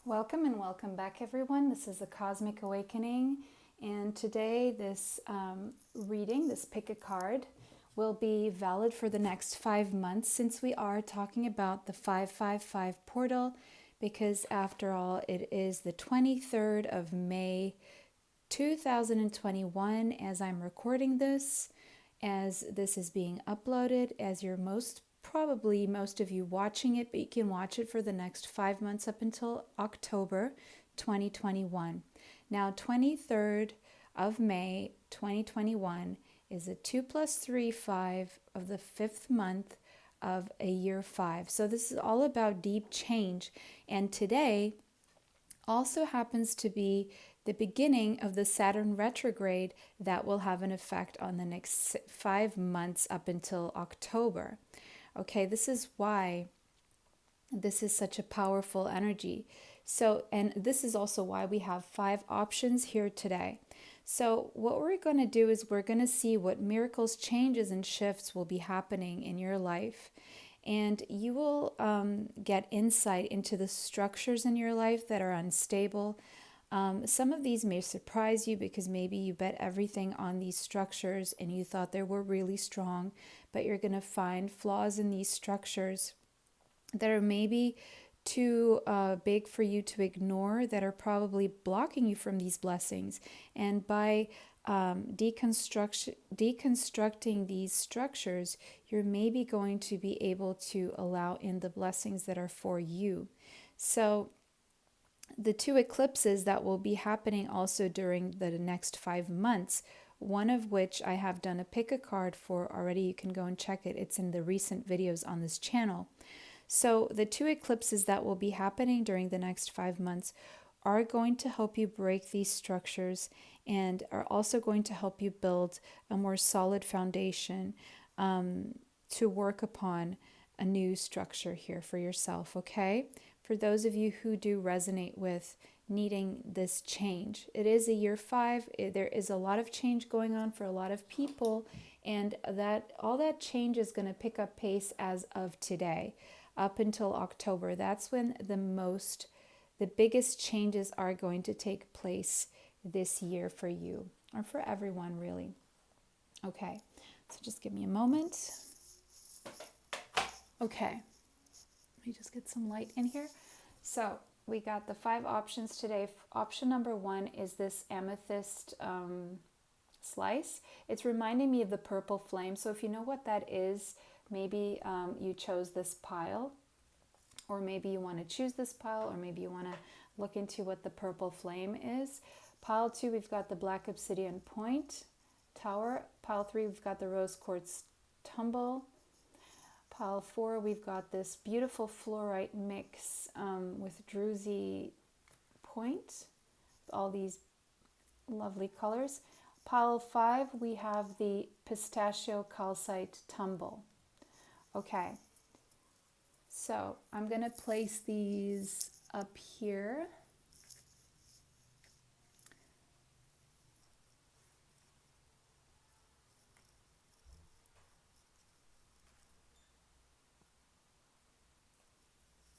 Welcome and welcome back, everyone. This is the Cosmic Awakening, and today this reading, this pick a card, will be valid for the next 5 months since we are talking about the 555 portal, because after all, it is the 23rd of May 2021 as I'm recording this, as this is being uploaded, as you're most of you watching it, but you can watch it for the next 5 months up until October 2021. Now, 23rd of May 2021 is a 2 plus 3, 5 of the 5th month of a year 5. So this is all about deep change. And today also happens to be the beginning of the Saturn retrograde that will have an effect on the next 5 months up until October. Okay, this is why this is such a powerful energy. So, and this is also why we have 5 options here today. So what we're going to do is we're going to see what miracles, changes, and shifts will be happening in your life. And you will get insight into the structures in your life that are unstable. Some of these may surprise you because maybe you bet everything on these structures and you thought they were really strong, but you're going to find flaws in these structures that are maybe too big for you to ignore, that are probably blocking you from these blessings. And by deconstructing these structures, you're maybe going to be able to allow in the blessings that are for you. So the 2 eclipses that will be happening also during the next 5 months, one of which I have done a pick a card for already. You can go and check it. It's in the recent videos on this channel. So the 2 eclipses that will be happening during the next 5 months are going to help you break these structures and are also going to help you build a more solid foundation to work upon a new structure here for yourself, okay? For those of you who do resonate with needing this change. It is a year 5. There is a lot of change going on for a lot of people, and that all that change is going to pick up pace as of today up until October. That's when the biggest changes are going to take place this year for you, or for everyone really. Okay, so just give me a moment. Okay, let me just get some light in here. So we got the 5 options today. Option number 1 is this amethyst slice. It's reminding me of the purple flame. So if you know what that is, maybe you chose this pile, or maybe you want to choose this pile, or maybe you want to look into what the purple flame is. Pile 2, we've got the black obsidian point tower. Pile 3, we've got the rose quartz tumble. Pile 4, we've got this beautiful fluorite mix with druzy point, all these lovely colors. Pile 5, we have the pistachio calcite tumble. Okay, so I'm going to place these up here.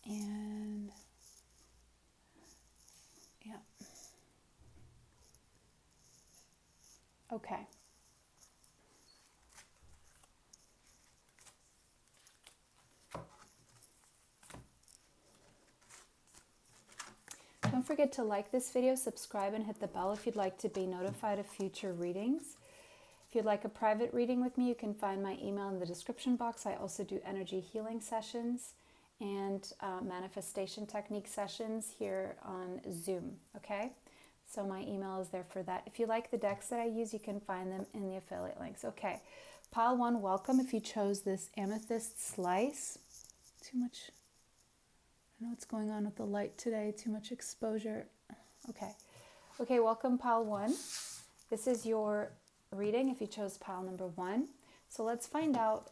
And yeah. Okay. Don't forget to like this video, subscribe, and hit the bell if you'd like to be notified of future readings. If you'd like a private reading with me, you can find my email in the description box. I also do energy healing sessions and manifestation technique sessions here on Zoom, okay? So my email is there for that. If you like the decks that I use, you can find them in the affiliate links. Okay, pile 1, welcome. If you chose this amethyst slice, too much, I don't know what's going on with the light today, too much exposure. Okay, welcome pile 1. This is your reading if you chose pile number 1. So let's find out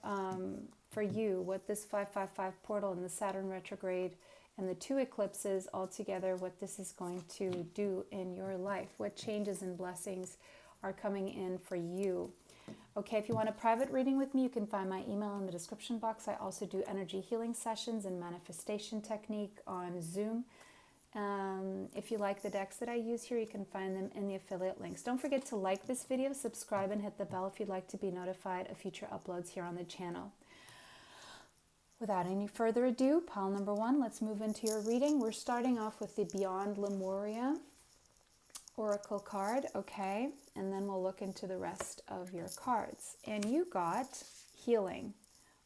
for you what this 555 portal and the Saturn retrograde and the 2 eclipses all together, what this is going to do in your life, what changes and blessings are coming in for you. Okay, if you want a private reading with me, you can find my email in the description box. I also do energy healing sessions and manifestation technique on Zoom. If you like the decks that I use here, you can find them in the affiliate links. Don't forget to like this video, subscribe, and hit the bell if you'd like to be notified of future uploads here on the channel. Without any further ado, pile number 1, let's move into your reading. We're starting off with the Beyond Lemuria Oracle card, okay? And then we'll look into the rest of your cards. And you got healing.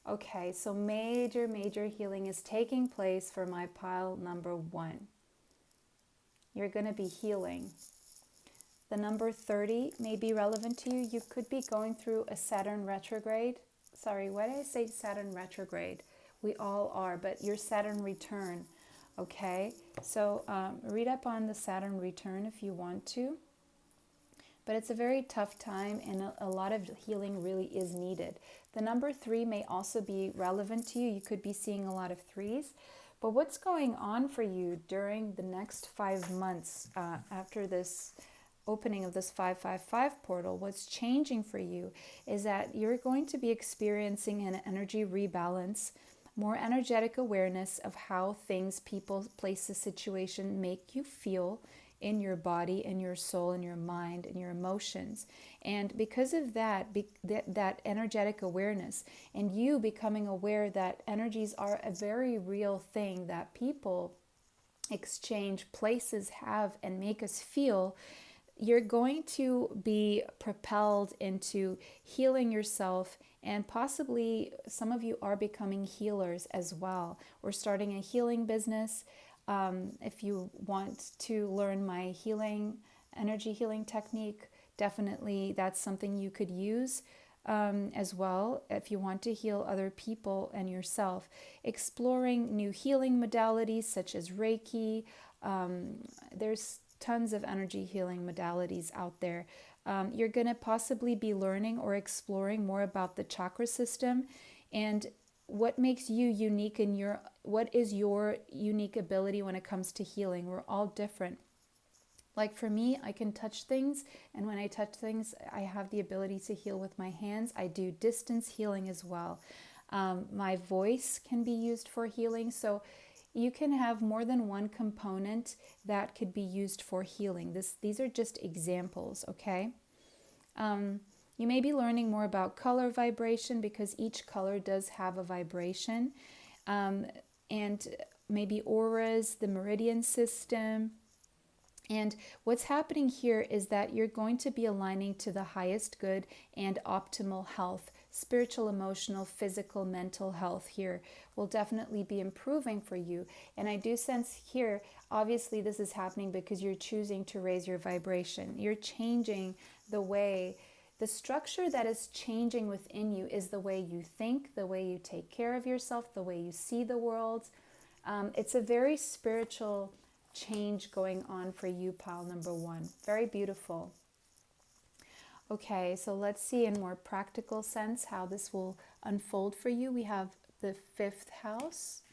Okay, so major healing is taking place for my pile number 1. You're going to be healing. The number 30 may be relevant to you. You could be going through a Saturn retrograde. Sorry, why did I say Saturn retrograde? We all are, but your Saturn return, okay? So read up on the Saturn return if you want to. But it's a very tough time, and a lot of healing really is needed. The number 3 may also be relevant to you. You could be seeing a lot of 3s. But what's going on for you during the next 5 months after this opening of this 555 portal, what's changing for you is that you're going to be experiencing an energy rebalance, more energetic awareness of how things, people, places, situation make you feel in your body, in your soul, in your mind, in your emotions. And because of that, that energetic awareness, and you becoming aware that energies are a very real thing that people exchange, places have, and make us feel, you're going to be propelled into healing yourself, and possibly some of you are becoming healers as well. We're starting a healing business. If you want to learn my energy healing technique, definitely that's something you could use as well if you want to heal other people and yourself. Exploring new healing modalities such as Reiki. There's tons of energy healing modalities out there. You're going to possibly be learning or exploring more about the chakra system and what makes you unique in what is your unique ability when it comes to healing. We're all different. Like for me, I can touch things, and when I touch things, I have the ability to heal with my hands. I do distance healing as well. My voice can be used for healing, so you can have more than one component that could be used for healing. These are just examples, okay? You may be learning more about color vibration because each color does have a vibration. And maybe auras, the meridian system. And what's happening here is that you're going to be aligning to the highest good and optimal health. Spiritual, emotional, physical, mental health here will definitely be improving for you. And I do sense here, obviously this is happening because you're choosing to raise your vibration. You're changing the structure that is changing within you is the way you think, the way you take care of yourself, the way you see the world. It's a very spiritual change going on for you, pile number 1. Very beautiful. Okay, so let's see in more practical sense how this will unfold for you. We have the 5th house.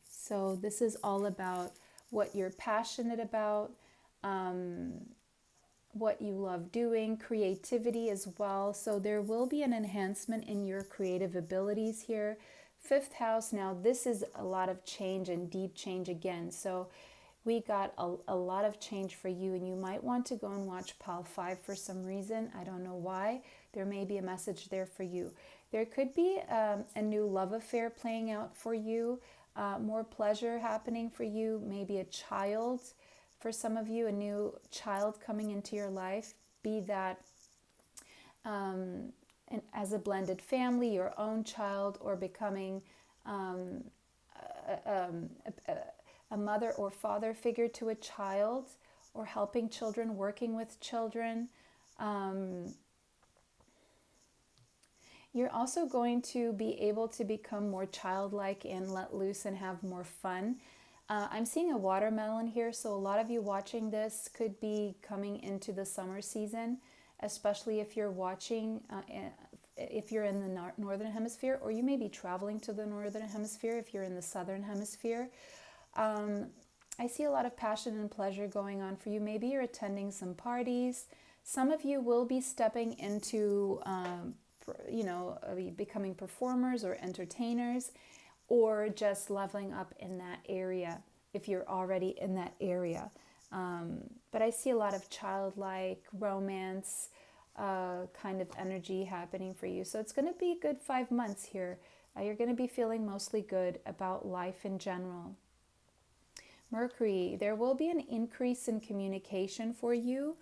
So this is all about what you're passionate about, what you love doing, creativity as well. So there will be an enhancement in your creative abilities here. 5th house, now this is a lot of change and deep change again. So we got a lot of change for you, and you might want to go and watch pile 5 for some reason. I don't know why. There may be a message there for you. There could be a new love affair playing out for you, more pleasure happening for you, maybe a child. For some of you, a new child coming into your life, be that as a blended family, your own child, or becoming a mother or father figure to a child, or helping children, working with children. You're also going to be able to become more childlike and let loose and have more fun. I'm seeing a watermelon here, so a lot of you watching this could be coming into the summer season, especially if you're watching, if you're in the northern hemisphere, or you may be traveling to the northern hemisphere if you're in the southern hemisphere. I see a lot of passion and pleasure going on for you. Maybe you're attending some parties. Some of you will be stepping into, becoming performers or entertainers, or just leveling up in that area. if you're already in that area. But I see a lot of childlike romance kind of energy happening for you. So it's going to be a good 5 months here. You're going to be feeling mostly good about life in general. Mercury, there will be an increase in communication for you.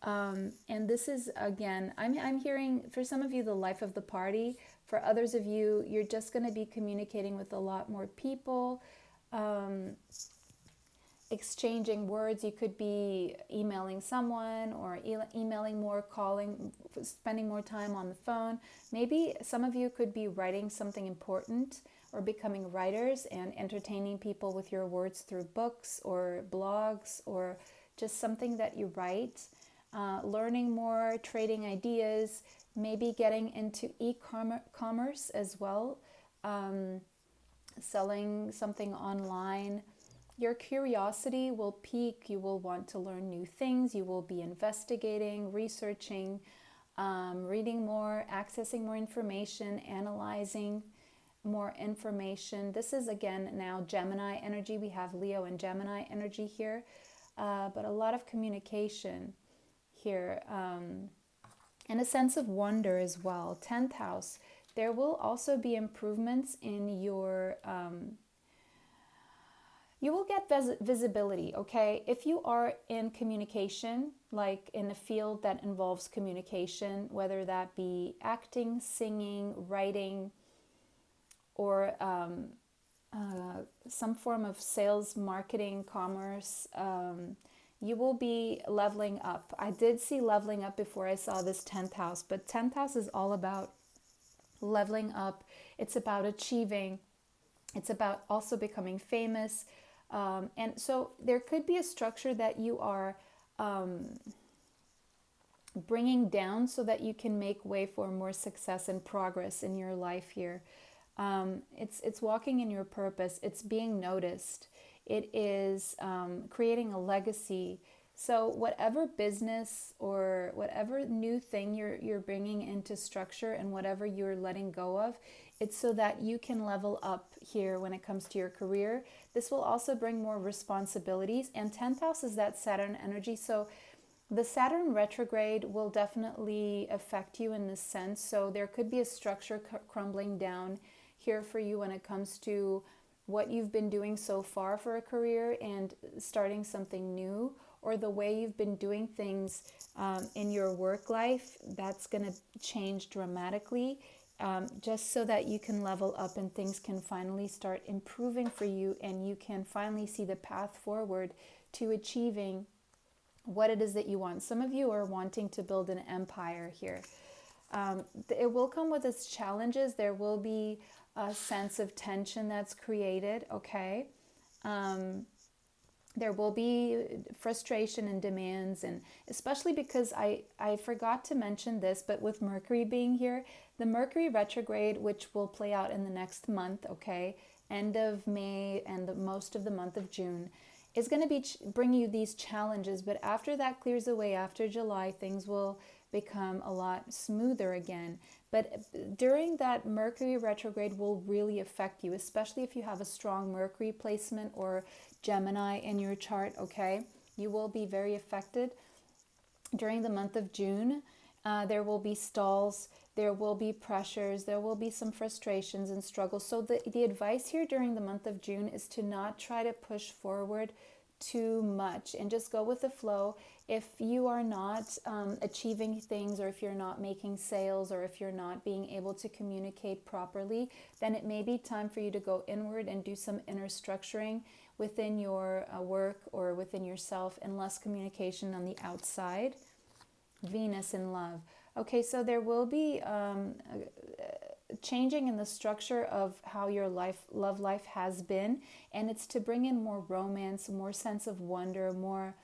And this is, again, I'm hearing for some of you the life of the party. For others of you, you're just going to be communicating with a lot more people, exchanging words. You could be emailing someone or emailing more, calling, spending more time on the phone. Maybe some of you could be writing something important or becoming writers and entertaining people with your words through books or blogs or just something that you write. Learning more, trading ideas, maybe getting into e-commerce as well, selling something online. Your curiosity will peak. You will want to learn new things. You will be investigating, researching, reading more, accessing more information, analyzing more information. This is, again, now Gemini energy. We have Leo and Gemini energy here, but a lot of communication here, and a sense of wonder as well. 10th house, there will also be improvements in your, you will get visibility, okay? If you are in communication, like in a field that involves communication, whether that be acting, singing, writing, or some form of sales, marketing, commerce, you will be leveling up. I did see leveling up before I saw this 10th house, but 10th house is all about leveling up. It's about achieving. It's about also becoming famous. And so there could be a structure that you are bringing down so that you can make way for more success and progress in your life here. It's walking in your purpose. It's being noticed. It is creating a legacy. So whatever business or whatever new thing you're bringing into structure and whatever you're letting go of, it's so that you can level up here when it comes to your career. This will also bring more responsibilities. And 10th house is that Saturn energy. So the Saturn retrograde will definitely affect you in this sense. So there could be a structure crumbling down here for you when it comes to what you've been doing so far for a career and starting something new, or the way you've been doing things in your work life. That's going to change dramatically, just so that you can level up and things can finally start improving for you, and you can finally see the path forward to achieving what it is that you want. Some of you are wanting to build an empire here. It will come with its challenges. There will be a sense of tension that's created, okay? There will be frustration and demands, and especially because I forgot to mention this, but with Mercury being here, the Mercury retrograde, which will play out in the next month, okay, end of May and most of the month of June, is going to be bring you these challenges. But after that clears away, after July, things will become a lot smoother again. But during that, Mercury retrograde will really affect you, especially if you have a strong Mercury placement or Gemini in your chart, okay? You will be very affected during the month of June. There will be stalls, there will be pressures, there will be some frustrations and struggles. So the advice here during the month of June is to not try to push forward too much and just go with the flow. If you are not achieving things, or if you're not making sales, or if you're not being able to communicate properly, then it may be time for you to go inward and do some inner structuring within your work or within yourself, and less communication on the outside. Venus in love. Okay, so there will be changing in the structure of how your love life has been, and it's to bring in more romance, more sense of wonder, more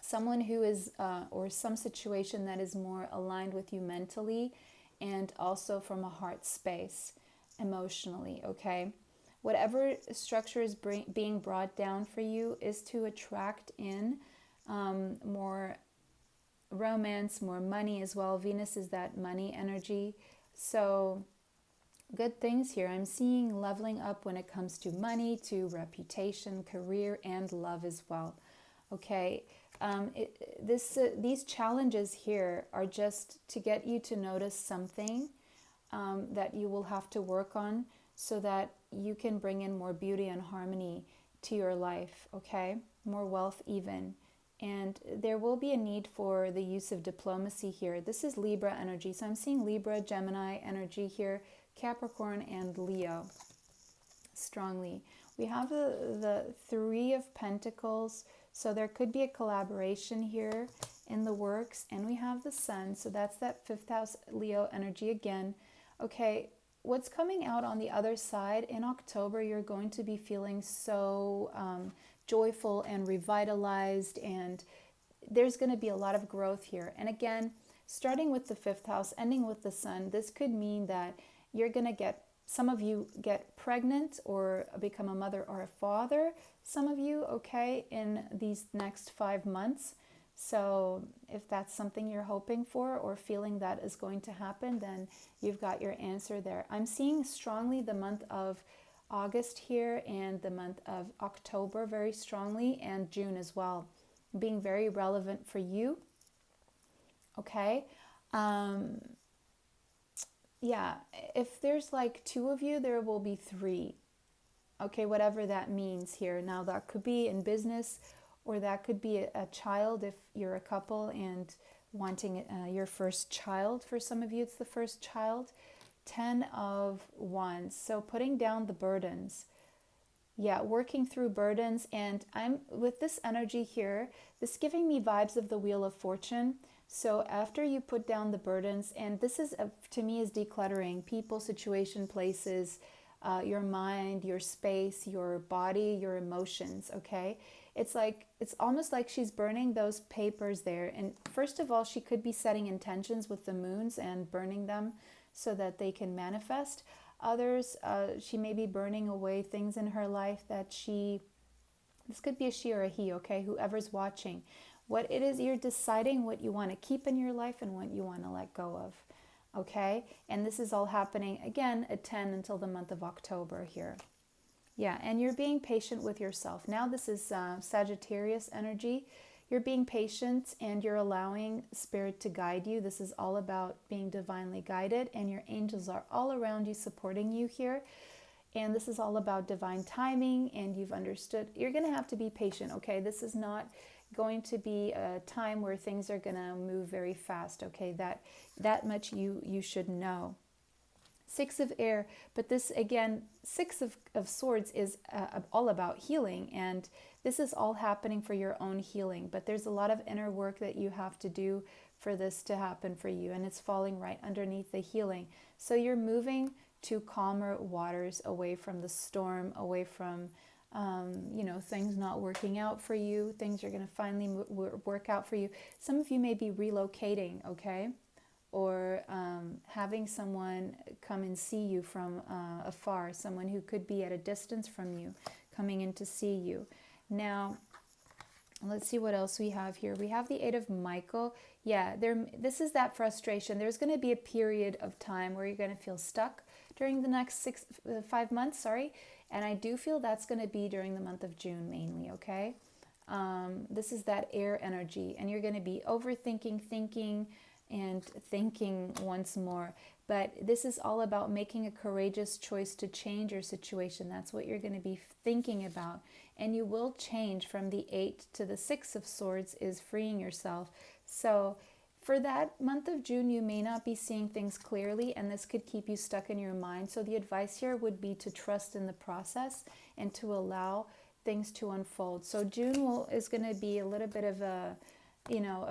someone who is or some situation that is more aligned with you mentally, and also from a heart space emotionally, okay? Whatever structure is being brought down for you is to attract in more romance, more money as well. Venus is that money energy. So good things here. I'm seeing leveling up when it comes to money, to reputation, career, and love as well. Okay, these challenges here are just to get you to notice something that you will have to work on so that you can bring in more beauty and harmony to your life, okay? More wealth even. And there will be a need for the use of diplomacy here. This is Libra energy. So I'm seeing Libra, Gemini energy here, Capricorn, and Leo strongly. We have the Three of Pentacles. So there could be a collaboration here in the works. And we have the Sun. So that's that fifth house Leo energy again. Okay, what's coming out on the other side in October, you're going to be feeling so joyful and revitalized, and there's going to be a lot of growth here. And again, starting with the fifth house, ending with the Sun, this could mean that you're going to get, some of you get pregnant or become a mother or a father, some of you, okay, in these next 5 months. So if that's something you're hoping for or feeling that is going to happen, then you've got your answer there. I'm seeing strongly the month of August here and the month of October very strongly, and June as well, being very relevant for you. Okay. Yeah, if there's like 2 of you, there will be 3. Okay, whatever that means here. Now that could be in business, or that could be a child if you're a couple and wanting your first child. For some of you, it's the first child. 10 of Wands. So putting down the burdens. Yeah, working through burdens. And I'm with this energy here, this giving me vibes of the Wheel of Fortune. So after you put down the burdens, and this is, to me, is decluttering people, situation, places, your mind, your space, your body, your emotions, okay? It's like, it's almost like she's burning those papers there. And first of all, she could be setting intentions with the moons and burning them so that they can manifest. Others, she may be burning away things in her life that this could be a she or a he, okay? Whoever's watching. What it is, you're deciding what you want to keep in your life and what you want to let go of, okay? And this is all happening, again, at 10 until the month of October here. Yeah, and you're being patient with yourself. Now this is Sagittarius energy. You're being patient and you're allowing Spirit to guide you. This is all about being divinely guided, and your angels are all around you supporting you here. And this is all about divine timing, and you've understood. You're going to have to be patient, okay? This is not going to be a time where things are going to move very fast, okay? That much you should know. 6 of Air, but this again, 6 of Swords is all about healing, and this is all happening for your own healing, but there's a lot of inner work that you have to do for this to happen for you, and it's falling right underneath the healing. So you're moving to calmer waters, away from the storm, away from things not working out for you. Things are going to finally work out for you. Some of you may be relocating, okay? Or having someone come and see you from afar, someone who could be at a distance from you, coming in to see you. Now, let's see what else we have here. We have the 8 of Michael. Yeah, this is that frustration. There's going to be a period of time where you're going to feel stuck during the next 5 months, and I do feel that's going to be during the month of June mainly, okay? This is that air energy, and you're going to be overthinking, thinking once more. But this is all about making a courageous choice to change your situation. That's what you're going to be thinking about. And you will change. From the 8 to the 6 of Swords is freeing yourself. So for that month of June, you may not be seeing things clearly, and this could keep you stuck in your mind. So the advice here would be to trust in the process and to allow things to unfold. So June is going to be a little bit of a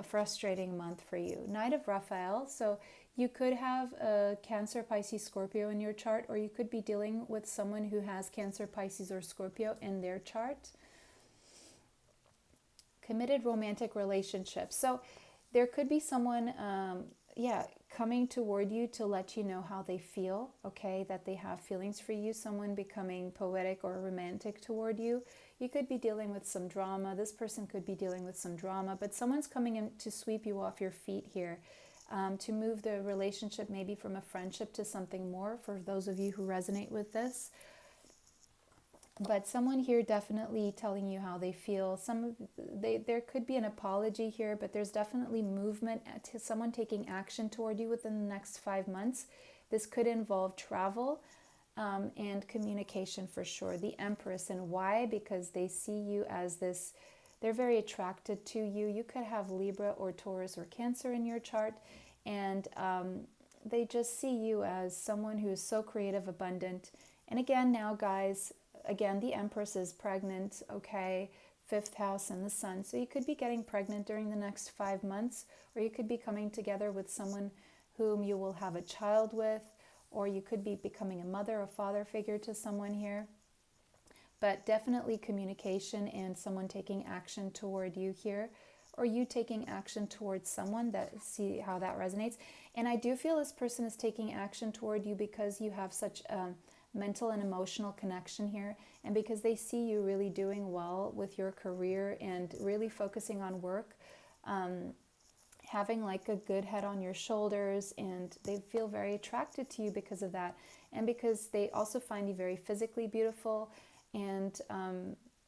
frustrating month for you. Knight of Raphael. So you could have a Cancer, Pisces, Scorpio in your chart, or you could be dealing with someone who has Cancer, Pisces, or Scorpio in their chart. Committed romantic relationships. So there could be someone, coming toward you to let you know how they feel, okay, that they have feelings for you, someone becoming poetic or romantic toward you. You could be dealing with some drama. This person could be dealing with some drama, but someone's coming in to sweep you off your feet here. to move the relationship maybe from a friendship to something more, for those of you who resonate with this. But someone here definitely telling you how they feel. There could be an apology here, but there's definitely movement to someone taking action toward you within the next 5 months. This could involve travel and communication for sure. The Empress, and why? Because they see you as this, they're very attracted to you. You could have Libra or Taurus or Cancer in your chart, and they just see you as someone who is so creative, abundant. And again, now guys, again, the Empress is pregnant, okay, 5th house and the Sun. So you could be getting pregnant during the next 5 months, or you could be coming together with someone whom you will have a child with, or you could be becoming a mother or father figure to someone here. But definitely communication and someone taking action toward you here, or you taking action towards someone. That, see how that resonates. And I do feel this person is taking action toward you because you have such a mental and emotional connection here, and because they see you really doing well with your career and really focusing on work, having like a good head on your shoulders, and they feel very attracted to you because of that, and because they also find you very physically beautiful, and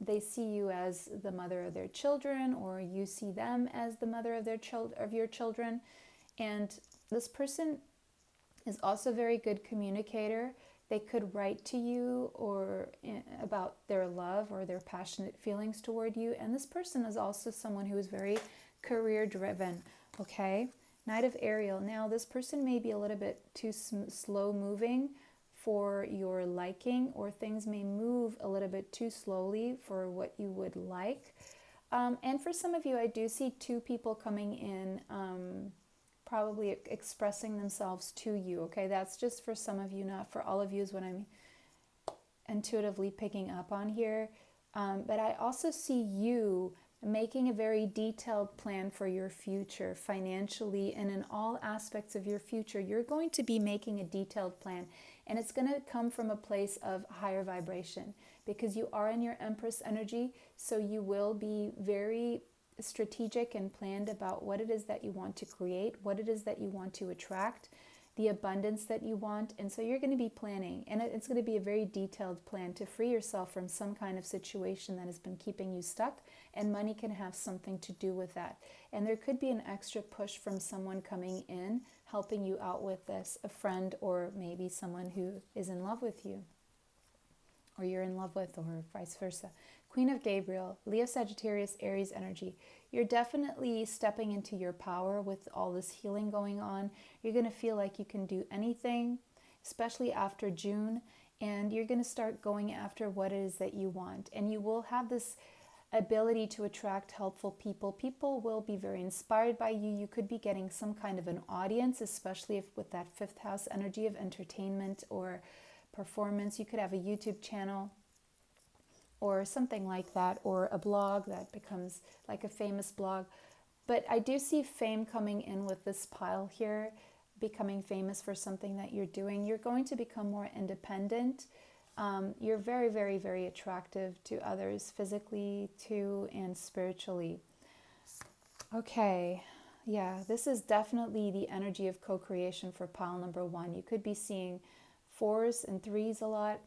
they see you as the mother of their children, or you see them as the mother of your children. And this person is also a very good communicator. They could write to you or about their love or their passionate feelings toward you. And this person is also someone who is very career driven. Okay, Knight of Ariel. Now this person may be a little bit too slow moving for your liking, or things may move a little bit too slowly for what you would like. And for some of you, I do see two people coming in, probably expressing themselves to you. Okay, that's just for some of you, not for all of you, is what I'm intuitively picking up on here. But I also see you making a very detailed plan for your future financially, and in all aspects of your future. You're going to be making a detailed plan, and it's going to come from a place of higher vibration, because you are in your Empress energy. So you will be very strategic and planned about what it is that you want to create, what it is that you want to attract, the abundance that you want. And so you're going to be planning, and it's going to be a very detailed plan to free yourself from some kind of situation that has been keeping you stuck, and money can have something to do with that. And there could be an extra push from someone coming in, helping you out with this, a friend, or maybe someone who is in love with you, or you're in love with, or vice versa. Queen of Gabriel, Leo, Sagittarius, Aries energy. You're definitely stepping into your power with all this healing going on. You're going to feel like you can do anything, especially after June, and you're going to start going after what it is that you want. And you will have this ability to attract helpful people. People will be very inspired by you. You could be getting some kind of an audience, especially if with that 5th house energy of entertainment or performance. You could have a YouTube channel or something like that, or a blog that becomes like a famous blog. But I do see fame coming in with this pile here, becoming famous for something that you're doing. You're going to become more independent. You're very, very, very attractive to others, physically too, and spiritually. Okay, yeah, this is definitely the energy of co-creation for pile number 1. You could be seeing 4s and 3s a lot.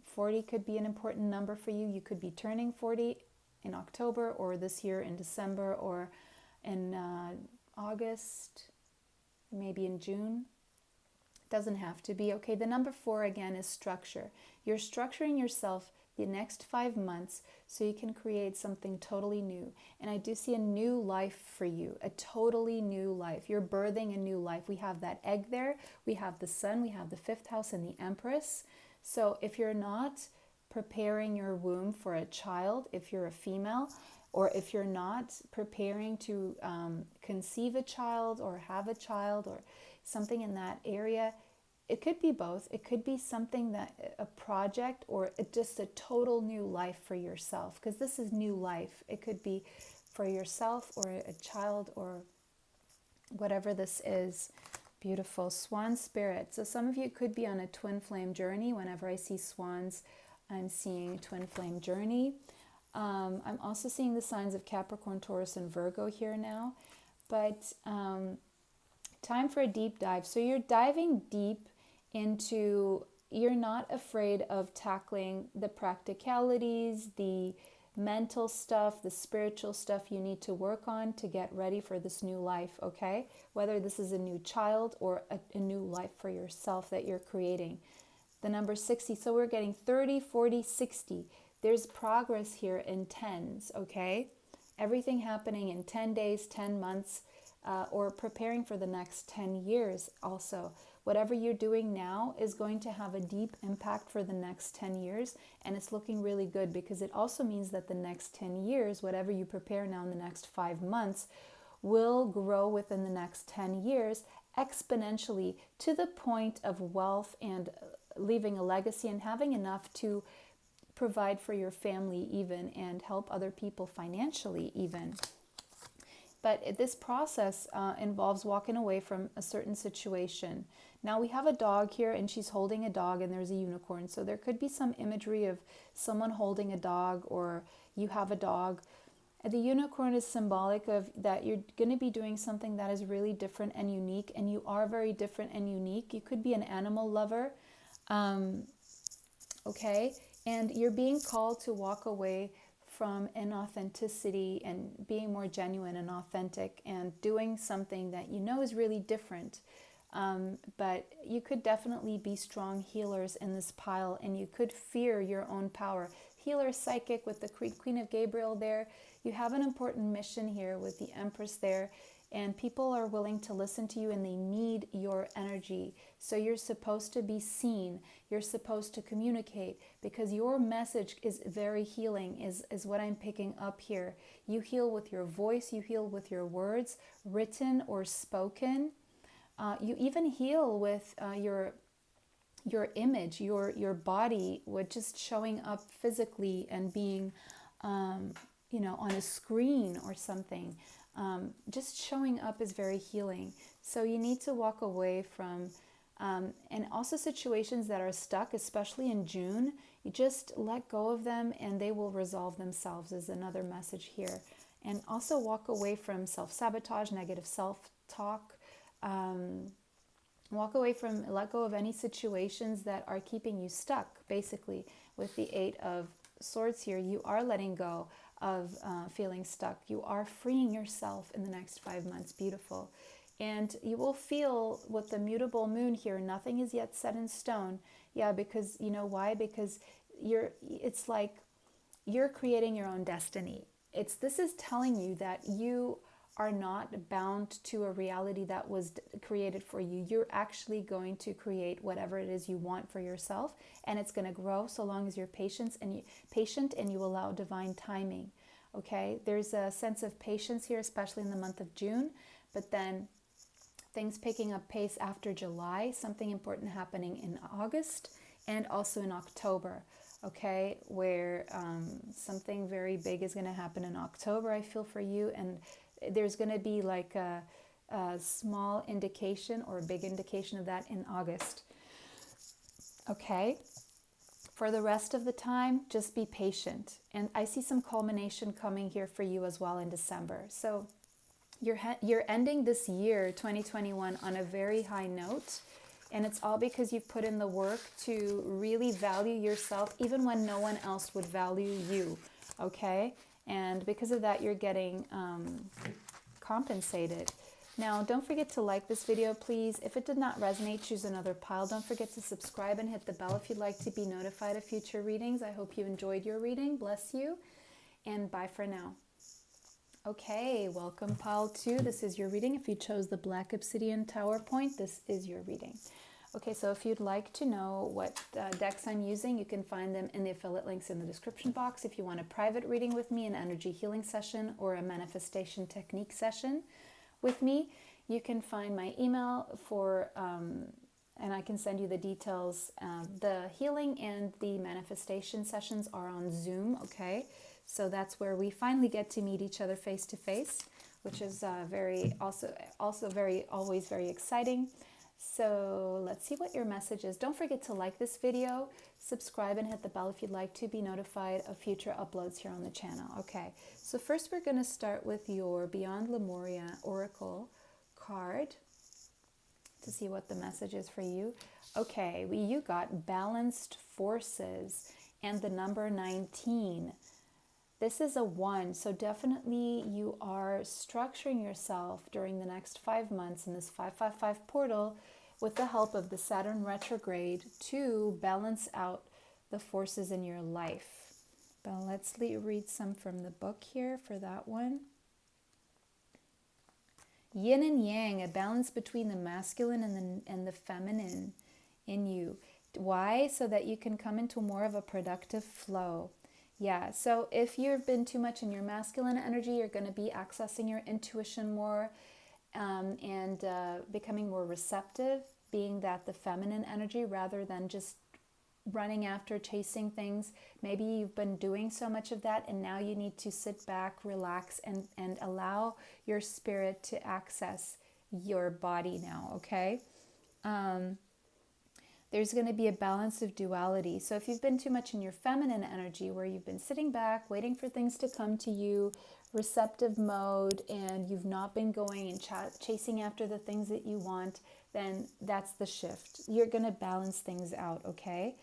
40 could be an important number for you. You could be turning 40 in October, or this year in December, or in August, maybe in June. Doesn't have to be. Okay, the number 4 again is structure. You're structuring yourself the next 5 months so you can create something totally new. And I do see a new life for you, a totally new life. You're birthing a new life. We have that egg there. We have the Sun. We have the 5th house and the Empress. So if you're not preparing your womb for a child, if you're a female, or if you're not preparing to conceive a child or have a child or something in that area, it could be both. It could be something that, a project, or just a total new life for yourself, because this is new life. It could be for yourself or a child or whatever this is. Beautiful. Swan spirit. So some of you could be on a twin flame journey. Whenever I see swans, I'm seeing twin flame journey. I'm also seeing the signs of Capricorn, Taurus, and Virgo here now. But Time for a deep dive. So you're diving deep into, you're not afraid of tackling the practicalities, the mental stuff, the spiritual stuff you need to work on to get ready for this new life, okay? Whether this is a new child or a new life for yourself that you're creating. The number 60, so we're getting 30, 40, 60. There's progress here in tens, okay? Everything happening in 10 days, 10 months, or preparing for the next 10 years also. Whatever you're doing now is going to have a deep impact for the next 10 years, and it's looking really good because it also means that the next 10 years, whatever you prepare now in the next 5 months, will grow within the next 10 years exponentially to the point of wealth and leaving a legacy and having enough to provide for your family even and help other people financially even. But this process involves walking away from a certain situation. Now we have a dog here and she's holding a dog and there's a unicorn. So there could be some imagery of someone holding a dog or you have a dog. The unicorn is symbolic of that you're going to be doing something that is really different and unique, and you are very different and unique. You could be an animal lover, okay? And you're being called to walk away from inauthenticity and being more genuine and authentic and doing something that you know is really different. But you could definitely be strong healers in this pile, and you could fear your own power. Healer, psychic with the Queen of Gabriel there. You have an important mission here with the Empress there, and people are willing to listen to you and they need your energy. So you're supposed to be seen. You're supposed to communicate because your message is very healing, is what I'm picking up here. You heal with your voice. You heal with your words, written or spoken. You even heal with your image, your body, with just showing up physically and being, on a screen or something. Just showing up is very healing. So you need to walk away from, and also situations that are stuck, especially in June, you just let go of them and they will resolve themselves is another message here. And also walk away from self-sabotage, negative self-talk. Walk away from, let go of any situations that are keeping you stuck, basically. With the 8 of Swords here, you are letting go of feeling stuck. You are freeing yourself in the next 5 months. Beautiful. And you will feel with the mutable moon here, nothing is yet set in stone. Yeah, because you know why? Because it's like you're creating your own destiny. This is telling you that you are not bound to a reality that was created for you. You're actually going to create whatever it is you want for yourself, and it's going to grow so long as you're patient and you allow divine timing. Okay, there's a sense of patience here, especially in the month of June, but then things picking up pace after July, something important happening in August and also in October. Okay, where something very big is going to happen in October, I feel, for you, and there's going to be like a small indication or a big indication of that in August. Okay, for the rest of the time, just be patient. And I see some culmination coming here for you as well in December. So you're ending this year, 2021, on a very high note. And it's all because you've put in the work to really value yourself, even when no one else would value you, okay? And because of that, you're getting compensated. Now, don't forget to like this video, please. If it did not resonate, choose another pile. Don't forget to subscribe and hit the bell if you'd like to be notified of future readings. I hope you enjoyed your reading. Bless you. And bye for now. Okay, welcome pile 2. This is your reading. If you chose the Black Obsidian Tower Point, this is your reading. Okay, so if you'd like to know what decks I'm using, you can find them in the affiliate links in the description box. If you want a private reading with me, an energy healing session, or a manifestation technique session with me, you can find my email for, and I can send you the details. The healing and the manifestation sessions are on Zoom, okay? So that's where we finally get to meet each other face to face, which is always very exciting. So let's see what your message is. Don't forget to like this video, subscribe, and hit the bell if you'd like to be notified of future uploads here on the channel. Okay, so first we're going to start with your Beyond Lemuria Oracle card. to see what the message is for you. Okay, you got balanced forces and the number 19. This is a 1, so definitely you are structuring yourself during the next 5 months in this 555 portal with the help of the Saturn retrograde to balance out the forces in your life. But let's read some from the book here for that one. Yin and yang, a balance between the masculine and the feminine in you. Why? So that you can come into more of a productive flow. Yeah, so if you've been too much in your masculine energy, you're going to be accessing your intuition more and becoming more receptive, being that the feminine energy rather than just running after chasing things. Maybe you've been doing so much of that and now you need to sit back, relax, and allow your spirit to access your body now, okay? There's going to be a balance of duality. So if you've been too much in your feminine energy where you've been sitting back, waiting for things to come to you, receptive mode, and you've not been going and chasing after the things that you want, then that's the shift. You're going to balance things out, okay?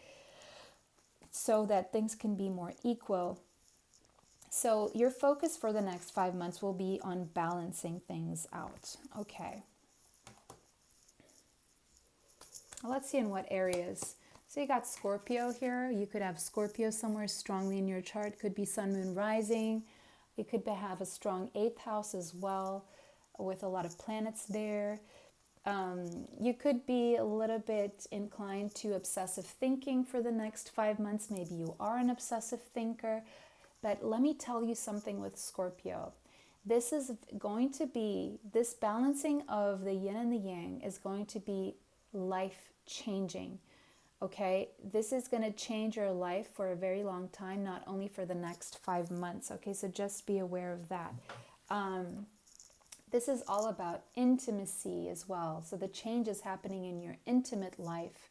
So that things can be more equal. So your focus for the next 5 months will be on balancing things out, okay? Let's see in what areas. So you got Scorpio here. You could have Scorpio somewhere strongly in your chart. Could be Sun, Moon, Rising. You could have a strong 8th house as well with a lot of planets there. You could be a little bit inclined to obsessive thinking for the next 5 months. Maybe you are an obsessive thinker. But let me tell you something with Scorpio. This is going to be, this balancing of the yin and the yang is going to be life changing. Okay, this is going to change your life for a very long time, not only for the next 5 months. Okay, so just be aware of that. This is all about intimacy as well. So the change is happening in your intimate life.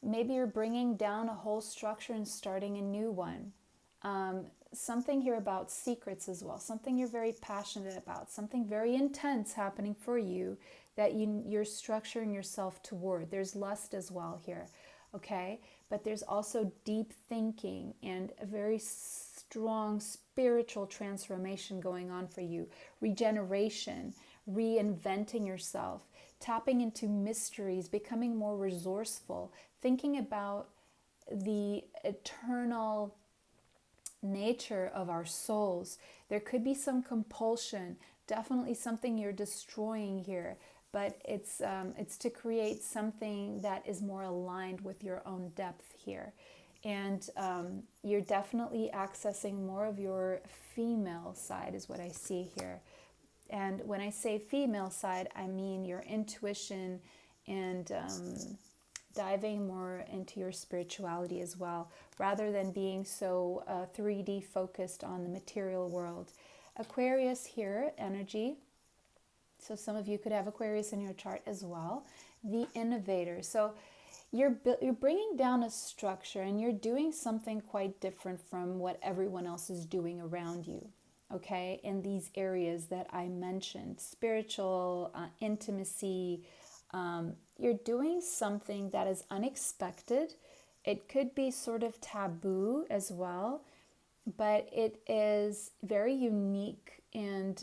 Maybe you're bringing down a whole structure and starting a new one. Something here about secrets as well. Something you're very passionate about. Something very intense happening for you that you're structuring yourself toward. There's lust as well here, okay? But there's also deep thinking and a very strong spiritual transformation going on for you. Regeneration, reinventing yourself, tapping into mysteries, becoming more resourceful, thinking about the eternal nature of our souls. There could be some compulsion, definitely something you're destroying here, but it's to create something that is more aligned with your own depth here. And you're definitely accessing more of your female side is what I see here. And when I say female side, I mean your intuition and diving more into your spirituality as well, rather than being so 3D focused on the material world. Aquarius here, energy. So some of you could have Aquarius in your chart as well. The innovator. So you're bringing down a structure and you're doing something quite different from what everyone else is doing around you. Okay, in these areas that I mentioned, spiritual, intimacy, you're doing something that is unexpected. It could be sort of taboo as well, but it is very unique, and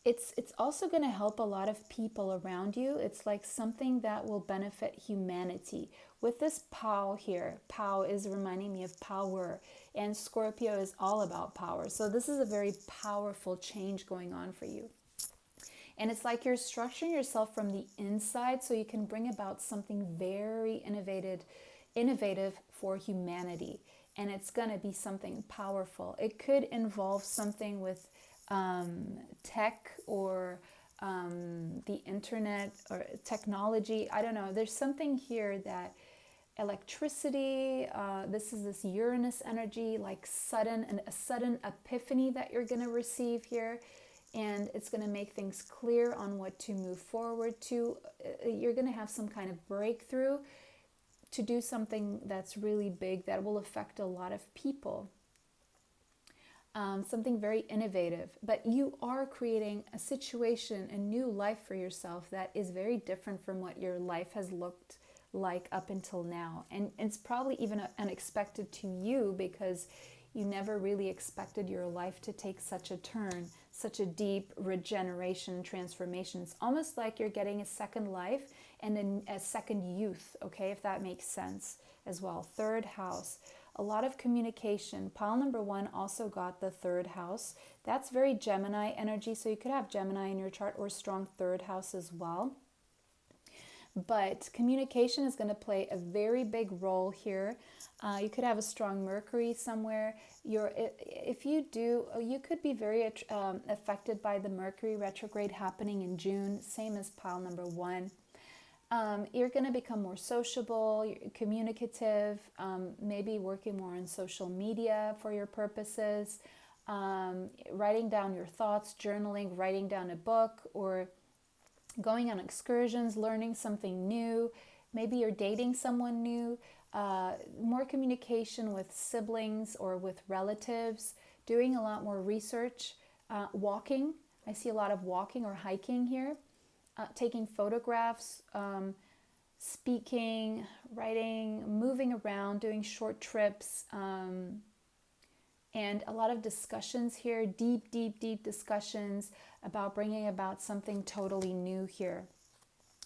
it's also going to help a lot of people around you. It's like something that will benefit humanity. With this POW here, POW is reminding me of power, and Scorpio is all about power. So this is a very powerful change going on for you. And it's like you're structuring yourself from the inside so you can bring about something very innovative for humanity. And it's going to be something powerful. It could involve something with tech or the internet or technology. I don't know. There's something here that electricity, this Uranus energy, like a sudden epiphany that you're going to receive here. And it's going to make things clear on what to move forward to. You're going to have some kind of breakthrough to do something that's really big that will affect a lot of people. something very innovative. But you are creating a situation, a new life for yourself that is very different from what your life has looked like up until now. And it's probably even unexpected to you because you never really expected your life to take such a turn, such a deep regeneration, transformation. It's almost like you're getting a second life and a second youth, okay, if that makes sense as well. Third house, a lot of communication. Pile number 1 also got the third house. That's very Gemini energy, so you could have Gemini in your chart or strong third house as well. But communication is going to play a very big role here. You could have a strong Mercury somewhere. If you do, you could be very affected by the Mercury retrograde happening in June, same as pile number 1. You're going to become more sociable, communicative, maybe working more on social media for your purposes, writing down your thoughts, journaling, writing down a book, or going on excursions, learning something new. Maybe you're dating someone new. More communication with siblings or with relatives, doing a lot more research, walking. I see a lot of walking or hiking here, taking photographs, speaking, writing, moving around, doing short trips, and a lot of discussions here, deep discussions about bringing about something totally new here.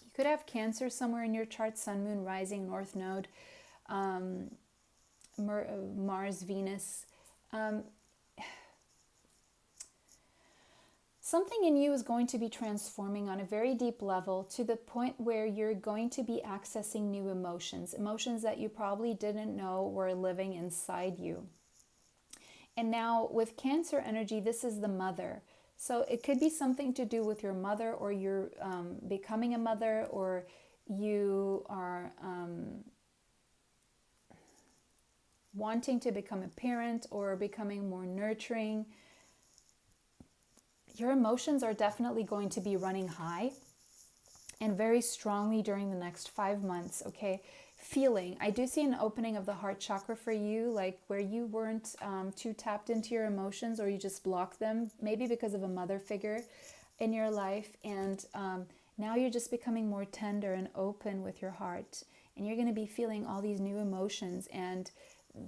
You could have Cancer somewhere in your chart, Sun, Moon, Rising, North Node, Mars, Venus. Something in you is going to be transforming on a very deep level to the point where you're going to be accessing new emotions that you probably didn't know were living inside you. And now with Cancer energy, this is the mother. So it could be something to do with your mother, or you're becoming a mother, or you are wanting to become a parent or becoming more nurturing. Your emotions are definitely going to be running high and very strongly during the next 5 months, okay? Feeling. I do see an opening of the heart chakra for you, like where you weren't too tapped into your emotions, or you just blocked them, maybe because of a mother figure in your life. And now you're just becoming more tender and open with your heart. And you're going to be feeling all these new emotions. And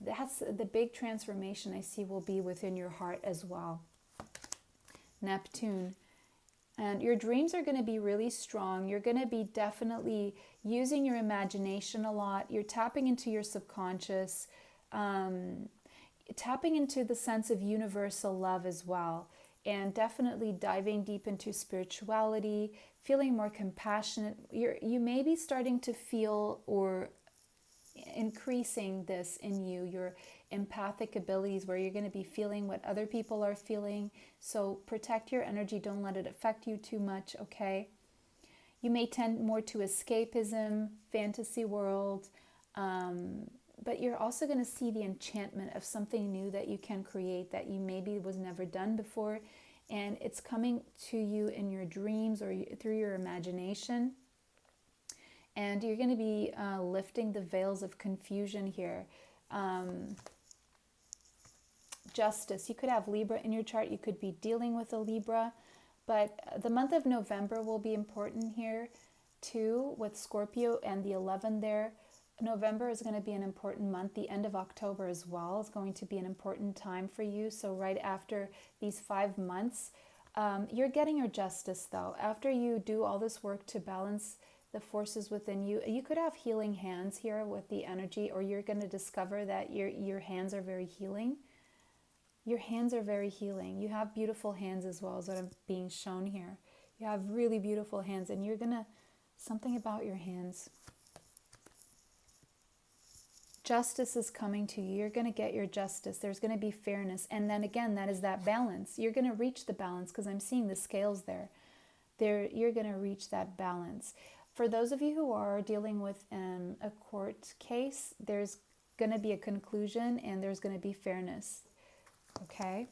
that's the big transformation I see will be within your heart as well. Neptune. And your dreams are going to be really strong. You're going to be definitely using your imagination a lot. You're tapping into your subconscious, tapping into the sense of universal love as well. And definitely diving deep into spirituality, feeling more compassionate. You may be starting to feel or increasing this in you, your empathic abilities, where you're going to be feeling what other people are feeling. So protect your energy. Don't let it affect you too much, okay? You may tend more to escapism, fantasy world, but you're also going to see the enchantment of something new that you can create that you maybe was never done before, and it's coming to you in your dreams or through your imagination. And you're going to be lifting the veils of confusion here. Justice. You could have Libra in your chart. You could be dealing with a Libra. But the month of November will be important here too, with Scorpio and the 11 there. November is going to be an important month. The end of October as well is going to be an important time for you. So right after these 5 months, you're getting your justice though. After you do all this work to balance the forces within you, you could have healing hands here with the energy, or you're going to discover that your hands are very healing. Your hands are very healing. You have beautiful hands as well, as what I'm being shown here. You have really beautiful hands, and you're going to, something about your hands. Justice is coming to you. You're going to get your justice. There's going to be fairness. And then again, that is that balance. You're going to reach the balance, because I'm seeing the scales there. You're going to reach that balance. For those of you who are dealing with a court case, there's going to be a conclusion and there's going to be fairness. Okay?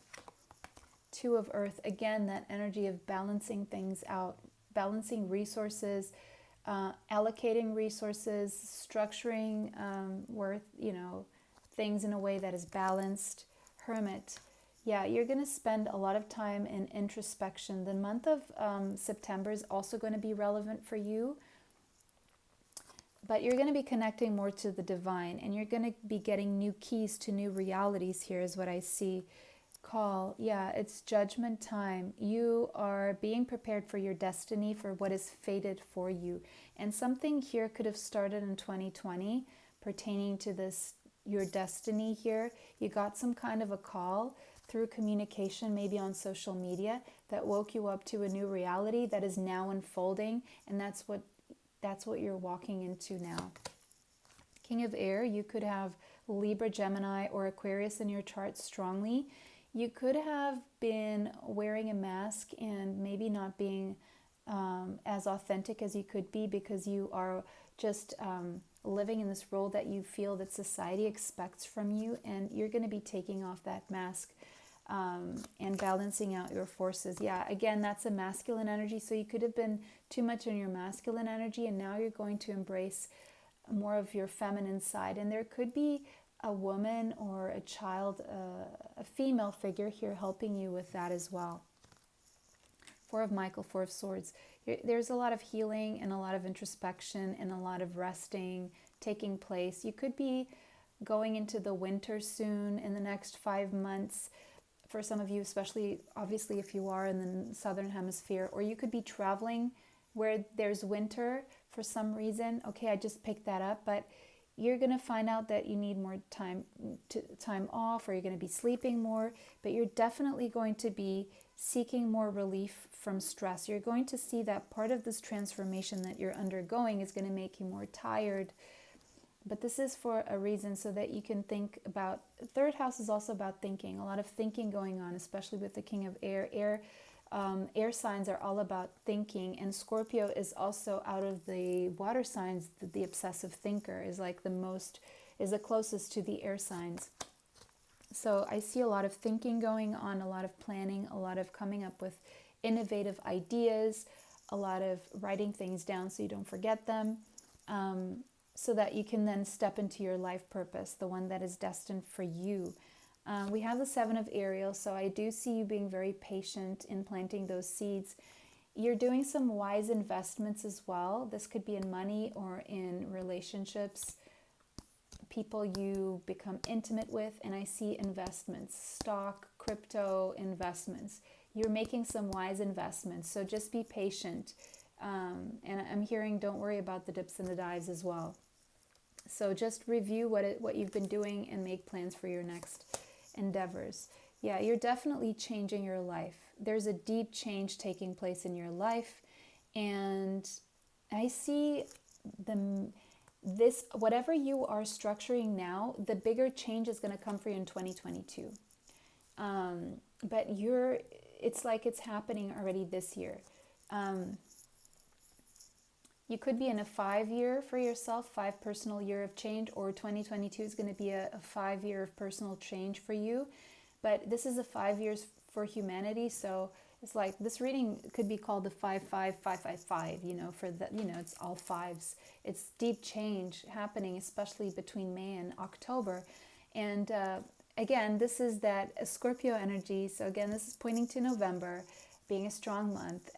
2 of Earth. Again, that energy of balancing things out, balancing resources, allocating resources, structuring things in a way that is balanced. Hermit. Yeah, you're going to spend a lot of time in introspection. The month of September is also going to be relevant for you, but you're going to be connecting more to the divine, and you're going to be getting new keys to new realities here, is what I see. Call, yeah, it's judgment time. You are being prepared for your destiny, for what is fated for you. And something here could have started in 2020 pertaining to this, your destiny here. You got some kind of a call through communication, maybe on social media, that woke you up to a new reality that is now unfolding, and that's what you're walking into now. King of Air, you could have Libra, Gemini, or Aquarius in your chart strongly. You could have been wearing a mask and maybe not being as authentic as you could be, because you are just living in this role that you feel that society expects from you, and you're going to be taking off that mask and balancing out your forces. Yeah, again, that's a masculine energy, so you could have been too much in your masculine energy, and now you're going to embrace more of your feminine side. And there could be a woman or a child, a female figure here helping you with that as well. Four of Michael, Four of Swords. There's a lot of healing and a lot of introspection and a lot of resting taking place. You could be going into the winter soon, in the next 5 months. For some of you, especially obviously if you are in the southern hemisphere, or you could be traveling where there's winter for some reason. Okay, I just picked that up, but you're going to find out that you need more time off, or you're going to be sleeping more, but you're definitely going to be seeking more relief from stress. You're going to see that part of this transformation that you're undergoing is going to make you more tired. But this is for a reason, so that you can think about, third house is also about thinking, a lot of thinking going on, especially with the King of Air. Air signs are all about thinking, and Scorpio is also, out of the water signs, the obsessive thinker is like is the closest to the air signs. So I see a lot of thinking going on, a lot of planning, a lot of coming up with innovative ideas, a lot of writing things down so you don't forget them. So that you can then step into your life purpose, the one that is destined for you. We have the Seven of Ariel, so I do see you being very patient in planting those seeds. You're doing some wise investments as well. This could be in money or in relationships, people you become intimate with, and I see investments, stock, crypto investments. You're making some wise investments, so just be patient. And I'm hearing, don't worry about the dips and the dives as well. So just review what you've been doing and make plans for your next endeavors. Yeah, you're definitely changing your life. There's a deep change taking place in your life, and I see whatever you are structuring now, the bigger change is going to come for you in 2022. But it's like it's happening already this year. You could be in a 5-year for yourself, 5 personal year of change, or 2022 is going to be a 5-year of personal change for you. But this is a 5 years for humanity, so it's like this reading could be called the 55555, for the, it's all fives. It's deep change happening, especially between May and October. And again, this is that Scorpio energy. So again, this is pointing to November being a strong month.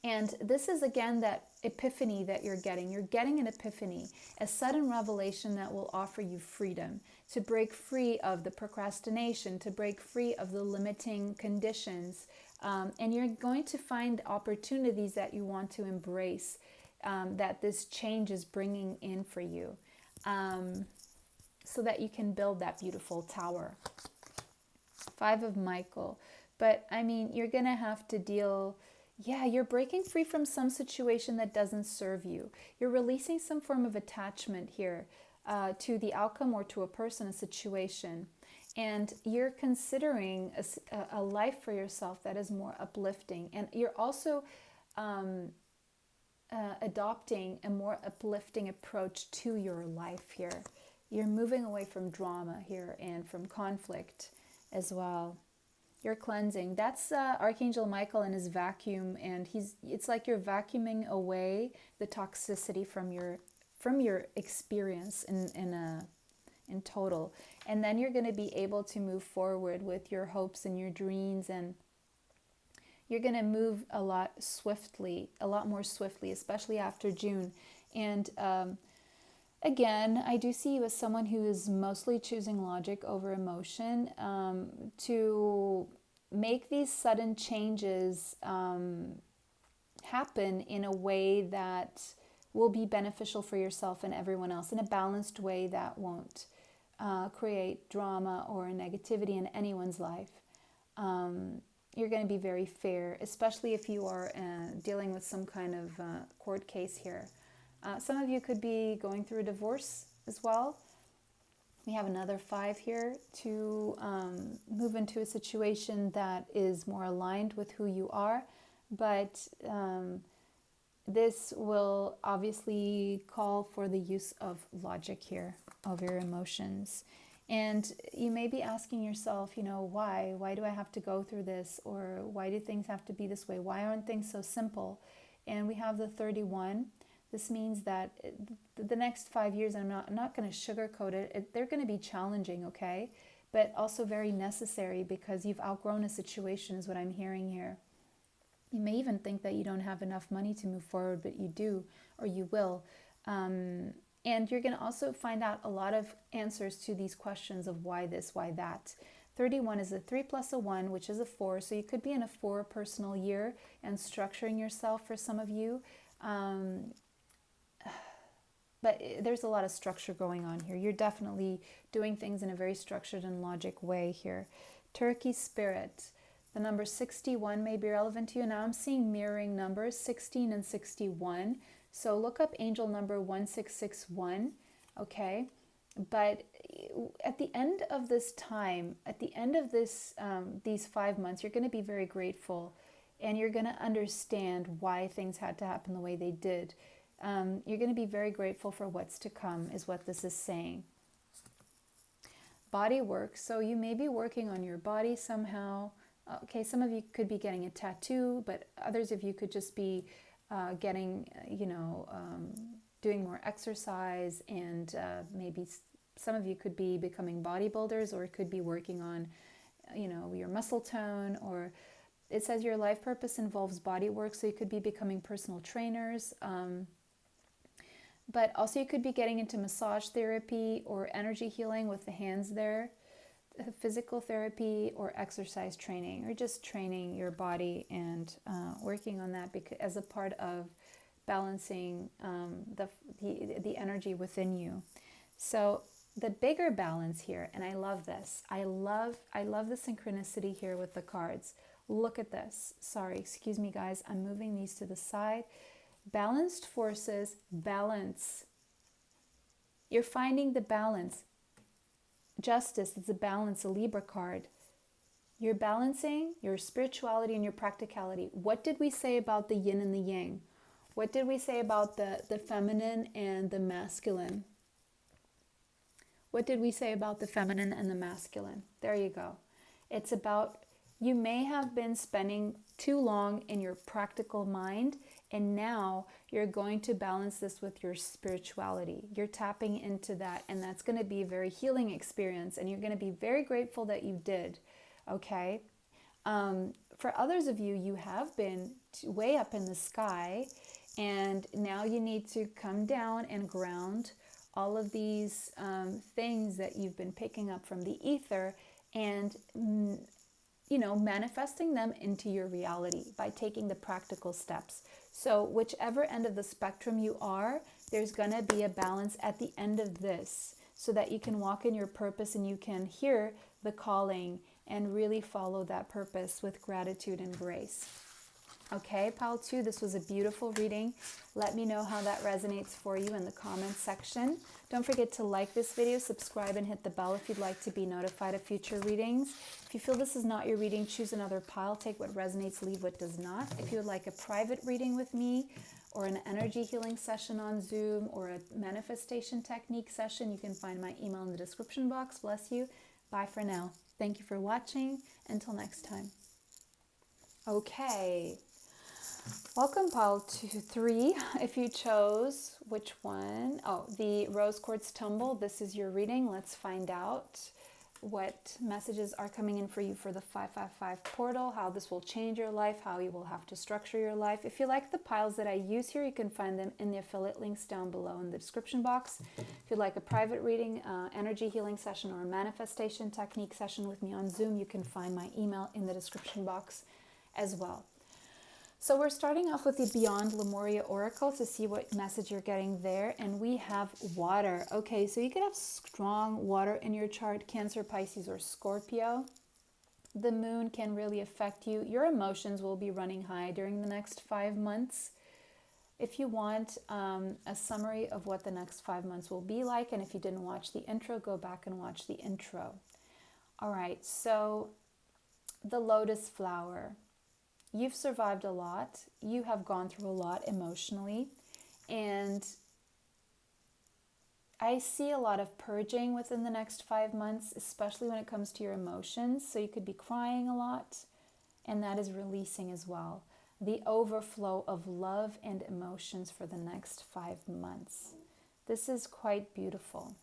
And this is, again, that epiphany that you're getting. You're getting an epiphany, a sudden revelation that will offer you freedom, to break free of the procrastination, to break free of the limiting conditions. And you're going to find opportunities that you want to embrace, that this change is bringing in for you, so that you can build that beautiful tower. 5 of Michael. But, you're going to have to deal... Yeah, you're breaking free from some situation that doesn't serve you. You're releasing some form of attachment here to the outcome or to a person, a situation. And you're considering a life for yourself that is more uplifting. And you're also adopting a more uplifting approach to your life here. You're moving away from drama here and from conflict as well. You're cleansing. That's Archangel Michael and his vacuum, and it's like you're vacuuming away the toxicity from your experience in in total. And then you're going to be able to move forward with your hopes and your dreams, and you're going to move a lot more swiftly, especially after June. And again, I do see you as someone who is mostly choosing logic over emotion, to make these sudden changes happen in a way that will be beneficial for yourself and everyone else, in a balanced way that won't create drama or negativity in anyone's life. You're going to be very fair, especially if you are dealing with some kind of court case here. Some of you could be going through a divorce as well. We have another 5 here to move into a situation that is more aligned with who you are. But this will obviously call for the use of logic here, of your emotions. And you may be asking yourself, why? Why do I have to go through this? Or why do things have to be this way? Why aren't things so simple? And we have the 31. This means that the next 5 years, I'm not going to sugarcoat it. They're going to be challenging, okay? But also very necessary, because you've outgrown a situation is what I'm hearing here. You may even think that you don't have enough money to move forward, but you do, or you will. And you're going to also find out a lot of answers to these questions of why this, why that. 31 is a 3 plus a 1, which is a 4. So you could be in a 4 personal year and structuring yourself for some of you. But there's a lot of structure going on here. You're definitely doing things in a very structured and logic way here. Turkey spirit. The number 61 may be relevant to you. Now I'm seeing mirroring numbers, 16 and 61. So look up angel number 1661, okay? But at the end of this time, at the end of these 5 months, you're going to be very grateful, and you're going to understand why things had to happen the way they did. You're going to be very grateful for what's to come, is what this is saying. Body work. So you may be working on your body somehow. Okay, some of you could be getting a tattoo, but others of you could just be getting, doing more exercise, and maybe some of you could be becoming bodybuilders, or it could be working on, your muscle tone, or it says your life purpose involves body work, so you could be becoming personal trainers. But also you could be getting into massage therapy or energy healing with the hands there, physical therapy or exercise training, or just training your body and working on that as a part of balancing the energy within you. So the bigger balance here, and I love this. I love the synchronicity here with the cards. Look at this. Sorry, excuse me guys. I'm moving these to the side. Balanced forces, balance. You're finding the balance. Justice is a balance, a Libra card. You're balancing your spirituality and your practicality. What did we say about the yin and the yang? What did we say about the feminine and the masculine? What did we say about the feminine and the masculine? There you go. It's about, you may have been spending too long in your practical mind, and now you're going to balance this with your spirituality. You're tapping into that, and that's going to be a very healing experience, and you're going to be very grateful that you did, okay? For others of you, you have been way up in the sky, and now you need to come down and ground all of these things that you've been picking up from the ether, and manifesting them into your reality by taking the practical steps. So whichever end of the spectrum you are, there's going to be a balance at the end of this, so that you can walk in your purpose and you can hear the calling and really follow that purpose with gratitude and grace. Okay, Pile 2, this was a beautiful reading. Let me know how that resonates for you in the comments section. Don't forget to like this video, subscribe, and hit the bell if you'd like to be notified of future readings. If you feel this is not your reading, choose another pile. Take what resonates, leave what does not. If you would like a private reading with me, or an energy healing session on Zoom, or a manifestation technique session, you can find my email in the description box. Bless you. Bye for now. Thank you for watching. Until next time. Okay. Welcome, pile 3. If you chose which one, the rose quartz tumble, this is your reading. Let's find out what messages are coming in for you for the 555 portal, how this will change your life, how you will have to structure your life. If you like the piles that I use here, you can find them in the affiliate links down below in the description box. If you'd like a private reading, energy healing session, or a manifestation technique session with me on Zoom, you can find my email in the description box as well. So we're starting off with the Beyond Lemuria Oracle to see what message you're getting there. And we have water. Okay, so you could have strong water in your chart, Cancer, Pisces, or Scorpio. The moon can really affect you. Your emotions will be running high during the next 5 months. If you want a summary of what the next 5 months will be like, and if you didn't watch the intro, go back and watch the intro. All right, so the lotus flower. You've survived a lot. You have gone through a lot emotionally. And I see a lot of purging within the next 5 months, especially when it comes to your emotions. So you could be crying a lot, and that is releasing as well. The overflow of love and emotions for the next 5 months. This is quite beautiful.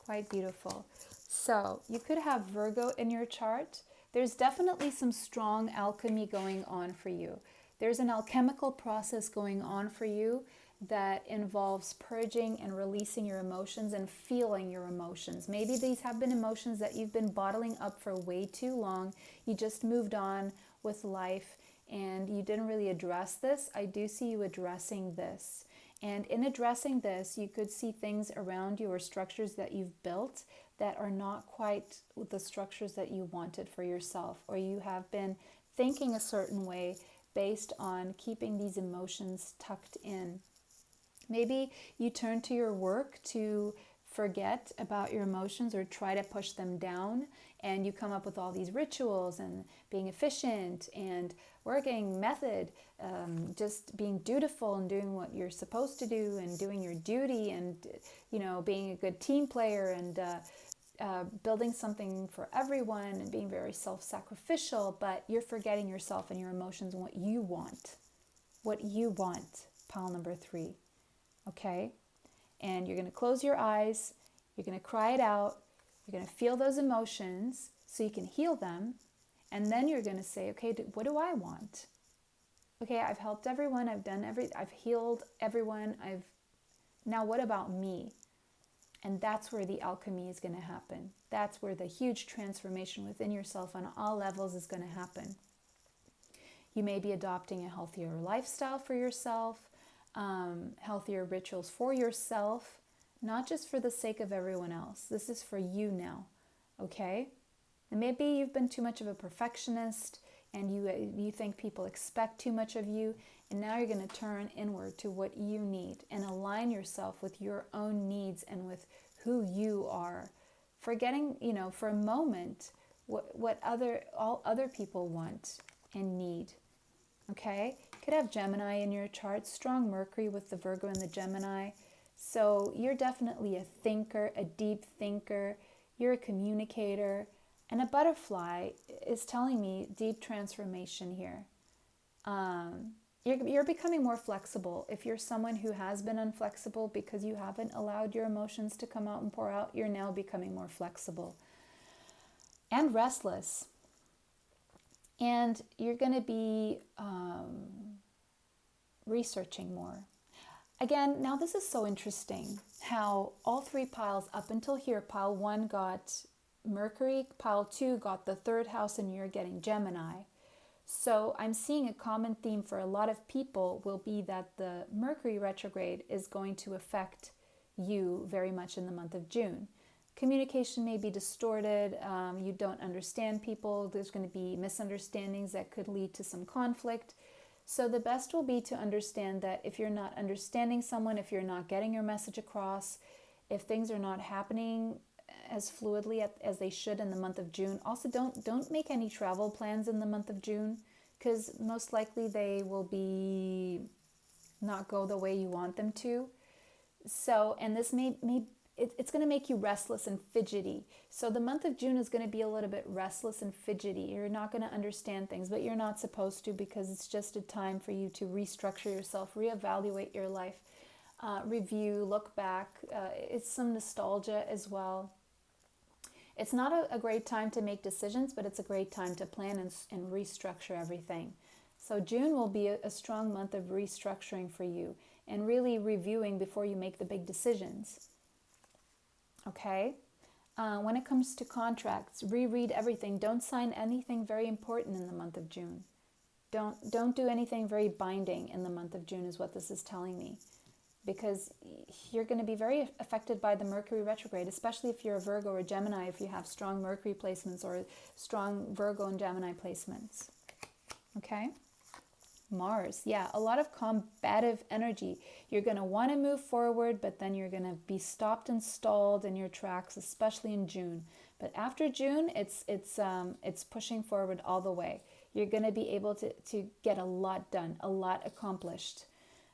Quite beautiful. So you could have Virgo in your chart. There's definitely some strong alchemy going on for you. There's an alchemical process going on for you that involves purging and releasing your emotions and feeling your emotions. Maybe these have been emotions that you've been bottling up for way too long. You just moved on with life and you didn't really address this. I do see you addressing this. And in addressing this, you could see things around you or structures that you've built that are not quite the structures that you wanted for yourself, or you have been thinking a certain way based on keeping these emotions tucked in. Maybe you turn to your work to forget about your emotions or try to push them down, and you come up with all these rituals and being efficient and working method, just being dutiful and doing what you're supposed to do and doing your duty and, being a good team player and building something for everyone and being very self-sacrificial, but you're forgetting yourself and your emotions and what you want. What you want, pile number 3. Okay? And you're going to close your eyes. You're going to cry it out. You're going to feel those emotions so you can heal them. And then you're going to say, okay, what do I want? Okay, I've helped everyone. I've healed everyone. Now what about me? And that's where the alchemy is going to happen. That's where the huge transformation within yourself on all levels is going to happen. You may be adopting a healthier lifestyle for yourself, healthier rituals for yourself, not just for the sake of everyone else. This is for you now, okay? And maybe you've been too much of a perfectionist and you think people expect too much of you, and now you're going to turn inward to what you need and align yourself with your own needs and with who you are, forgetting, for a moment what all other people want and need. Okay? You could have Gemini in your chart, strong Mercury with the Virgo and the Gemini. So you're definitely a thinker, a deep thinker. You're a communicator. And a butterfly is telling me deep transformation here. You're becoming more flexible. If you're someone who has been unflexible because you haven't allowed your emotions to come out and pour out, you're now becoming more flexible and restless. And you're going to be researching more. Again, now this is so interesting how all 3 piles up until here, pile 1 got Mercury, pile 2 got the 3rd house, and you're getting Gemini. So I'm seeing a common theme for a lot of people will be that the Mercury retrograde is going to affect you very much in the month of June. Communication may be distorted. You don't understand people. There's going to be misunderstandings that could lead to some conflict. So the best will be to understand that if you're not understanding someone, if you're not getting your message across, if things are not happening as fluidly as they should in the month of June. Also, don't make any travel plans in the month of June, because most likely they will be not go the way you want them to. So, and this may it's going to make you restless and fidgety. So the month of June is going to be a little bit restless and fidgety. You're not going to understand things, but you're not supposed to, because it's just a time for you to restructure yourself, reevaluate your life, review, look back. It's some nostalgia as well. It's not a great time to make decisions, but it's a great time to plan and restructure everything. So June will be a strong month of restructuring for you and really reviewing before you make the big decisions. Okay? When it comes to contracts, reread everything. Don't sign anything very important in the month of June. Don't do anything very binding in the month of June is what this is telling me. Because you're going to be very affected by the Mercury retrograde, especially if you're a Virgo or a Gemini, if you have strong Mercury placements or strong Virgo and Gemini placements. Okay? Mars, yeah, a lot of combative energy. You're going to want to move forward, but then you're going to be stopped and stalled in your tracks, especially in June. But after June, it's pushing forward all the way. You're going to be able to get a lot done, a lot accomplished.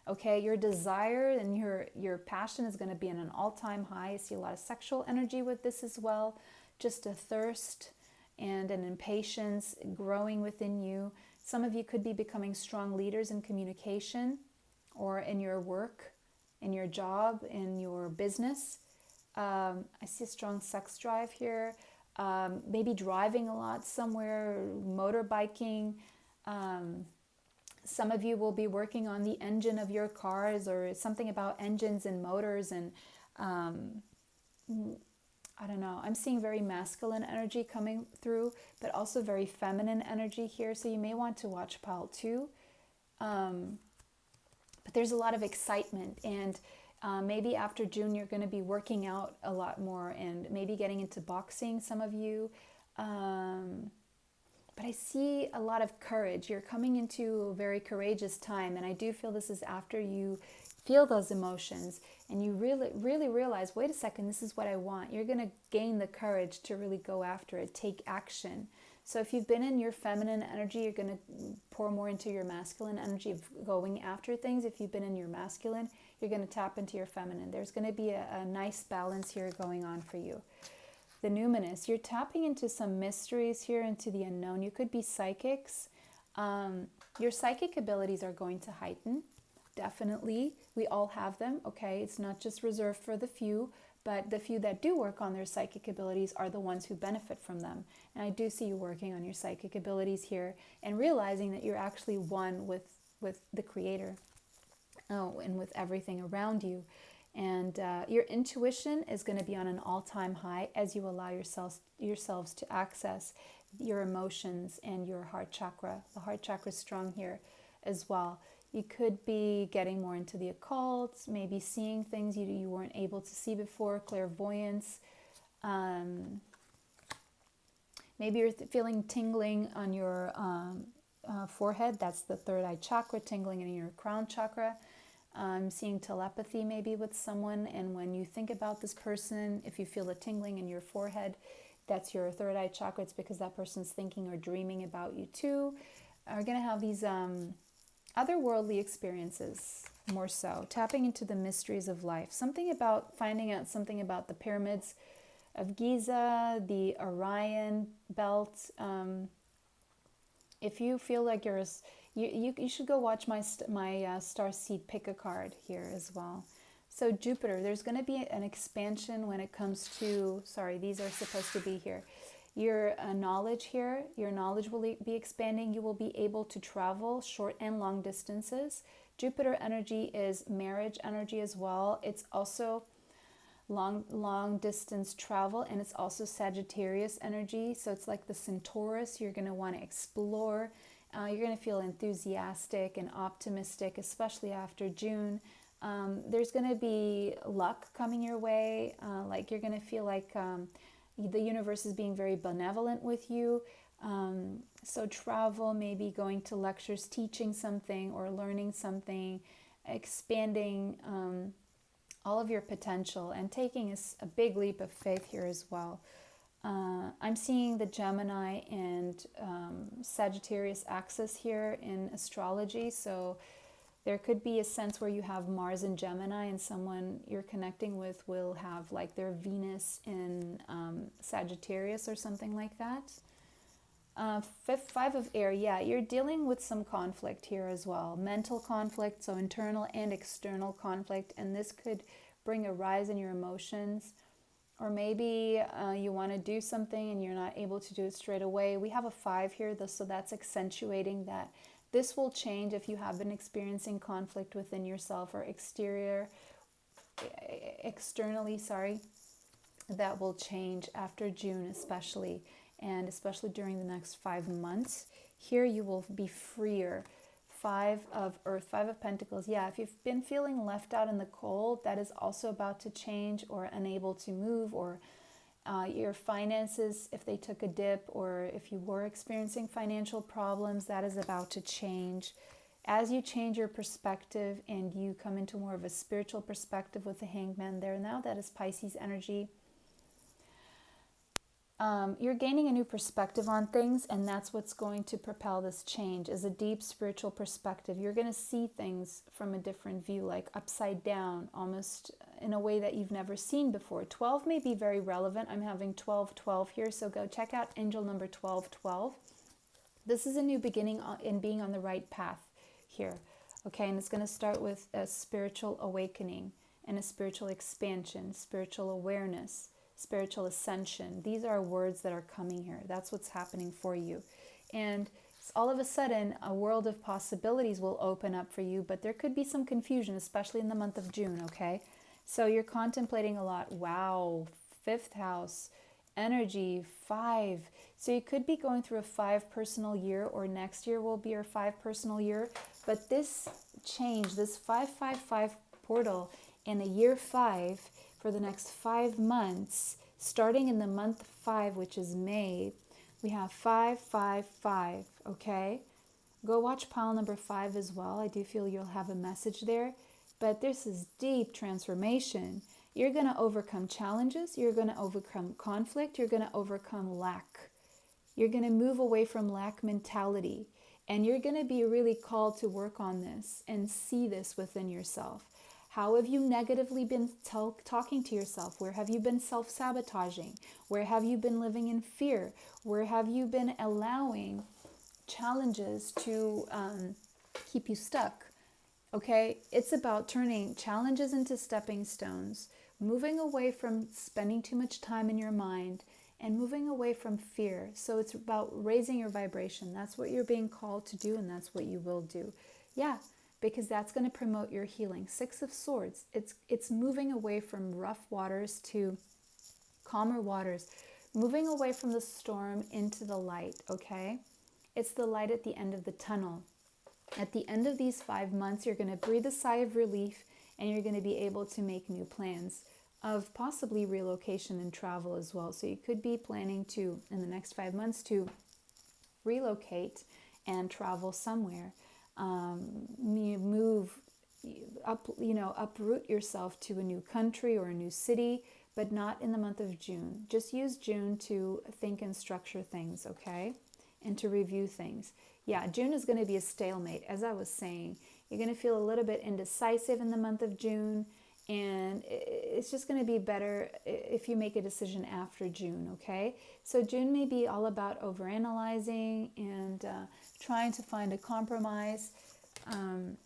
Okay, your desire and your passion is going to be in an all-time high. I see a lot of sexual energy with this as well. Just a thirst and an impatience growing within you. Some of you could be becoming strong leaders in communication or in your work, in your job, in your business. I see a strong sex drive here. Maybe driving a lot somewhere, motorbiking. Some of you will be working on the engine of your cars, or something about engines and motors, and I don't know. I'm seeing very masculine energy coming through, but also very feminine energy here. So you may want to watch pile 2. But there's a lot of excitement, and maybe after June you're going to be working out a lot more and maybe getting into boxing, some of you. But I see a lot of courage. You're coming into a very courageous time, and I do feel this is after you feel those emotions and you really realize, wait a second, this is what I want. You're going to gain the courage to really go after it, take action. So if you've been in your feminine energy, you're going to pour more into your masculine energy of going after things. If you've been in your masculine, you're going to tap into your feminine. There's going to be a nice balance here going on for you. The numinous, you're tapping into some mysteries here, into the unknown. You could be psychics. Your psychic abilities are going to heighten, definitely. We all have them, okay? It's not just reserved for the few, but the few that do work on their psychic abilities are the ones who benefit from them. And I do see you working on your psychic abilities here and realizing that you're actually one with the Creator, and with everything around you. And your intuition is going to be on an all-time high as you allow yourselves to access your emotions and your heart chakra. The heart chakra is strong here as well. You could be getting more into the occult, maybe seeing things you weren't able to see before, clairvoyance. Maybe you're feeling tingling on your forehead. That's the third eye chakra, tingling in your crown chakra. I'm seeing telepathy maybe with someone, and when you think about this person, if you feel the tingling in your forehead, that's your third eye chakra. It's because that person's thinking or dreaming about you too. Are going to have these otherworldly experiences, more so. Tapping into the mysteries of life. Finding out something about the pyramids of Giza, the Orion belt. If you feel like you should go watch my Starseed Pickacard here as well. So Jupiter, there's going to be an expansion when it comes to, these are supposed to be here. Your knowledge here, your knowledge will be expanding. You will be able to travel short and long distances. Jupiter energy is marriage energy as well. It's also long distance travel, and it's also Sagittarius energy. So it's like the Centaurus. You're going to want to explore. You're going to feel enthusiastic and optimistic, especially after June. There's going to be luck coming your way. Like you're going to feel like the universe is being very benevolent with you. So travel, maybe going to lectures, teaching something or learning something, expanding all of your potential and taking a big leap of faith here as well. I'm seeing the Gemini and Sagittarius axis here in astrology. So There could be a sense where you have Mars in Gemini and someone you're connecting with will have like their Venus in Sagittarius or something like that. Five of air, yeah, you're dealing with some conflict here as well. Mental conflict, so internal and external conflict, and this could bring a rise in your emotions. Or maybe you want to do something and you're not able to do it straight away. We have a 5 here, so that's accentuating that this will change if you have been experiencing conflict within yourself or externally, that will change after June especially, and especially during the next 5 months. Here you will be freer. 5 of Earth, 5 of Pentacles. Yeah, if you've been feeling left out in the cold, that is also about to change, or unable to move, or your finances, if they took a dip, or if you were experiencing financial problems, that is about to change. As you change your perspective and you come into more of a spiritual perspective with the Hangman there, now that is Pisces energy. You're gaining a new perspective on things, and that's what's going to propel this change, is a deep spiritual perspective. You're going to see things from a different view, like upside down, almost in a way that you've never seen before. 12 may be very relevant. I'm having 12-12 here, so go check out angel number 1212. This is a new beginning in being on the right path here, okay? And it's going to start with a spiritual awakening and a spiritual expansion, spiritual awareness, spiritual ascension. These are words that are coming here. That's what's happening for you. And all of a sudden, a world of possibilities will open up for you, but there could be some confusion, especially in the month of June, okay? So you're contemplating a lot. Wow, 5th house, energy, 5. So you could be going through a 5 personal year, or next year will be your 5 personal year. But this change, this 555 portal in a year 5, for the next 5 months, starting in the month 5, which is May, we have 555, okay? Go watch pile number 5 as well. I do feel you'll have a message there. But this is deep transformation. You're going to overcome challenges. You're going to overcome conflict. You're going to overcome lack. You're going to move away from lack mentality. And you're going to be really called to work on this and see this within yourself. How have you negatively been talking to yourself? Where have you been self-sabotaging? Where have you been living in fear? Where have you been allowing challenges to keep you stuck? Okay, it's about turning challenges into stepping stones, moving away from spending too much time in your mind, and moving away from fear. So it's about raising your vibration. That's what you're being called to do, and that's what you will do. Yeah. Because that's going to promote your healing. 6 of Swords, it's moving away from rough waters to calmer waters, moving away from the storm into the light, okay? It's the light at the end of the tunnel. At the end of these 5 months, you're going to breathe a sigh of relief, and you're going to be able to make new plans of possibly relocation and travel as well. So you could be planning to, in the next 5 months, to relocate and travel somewhere. Uproot yourself to a new country or a new city, but not in the month of June. Just use June to think and structure things, okay? And to review things. Yeah, June is going to be a stalemate. As I was saying, you're going to feel a little bit indecisive in the month of June, and it's just going to be better if you make a decision after June, okay? So June may be all about overanalyzing and trying to find a compromise, and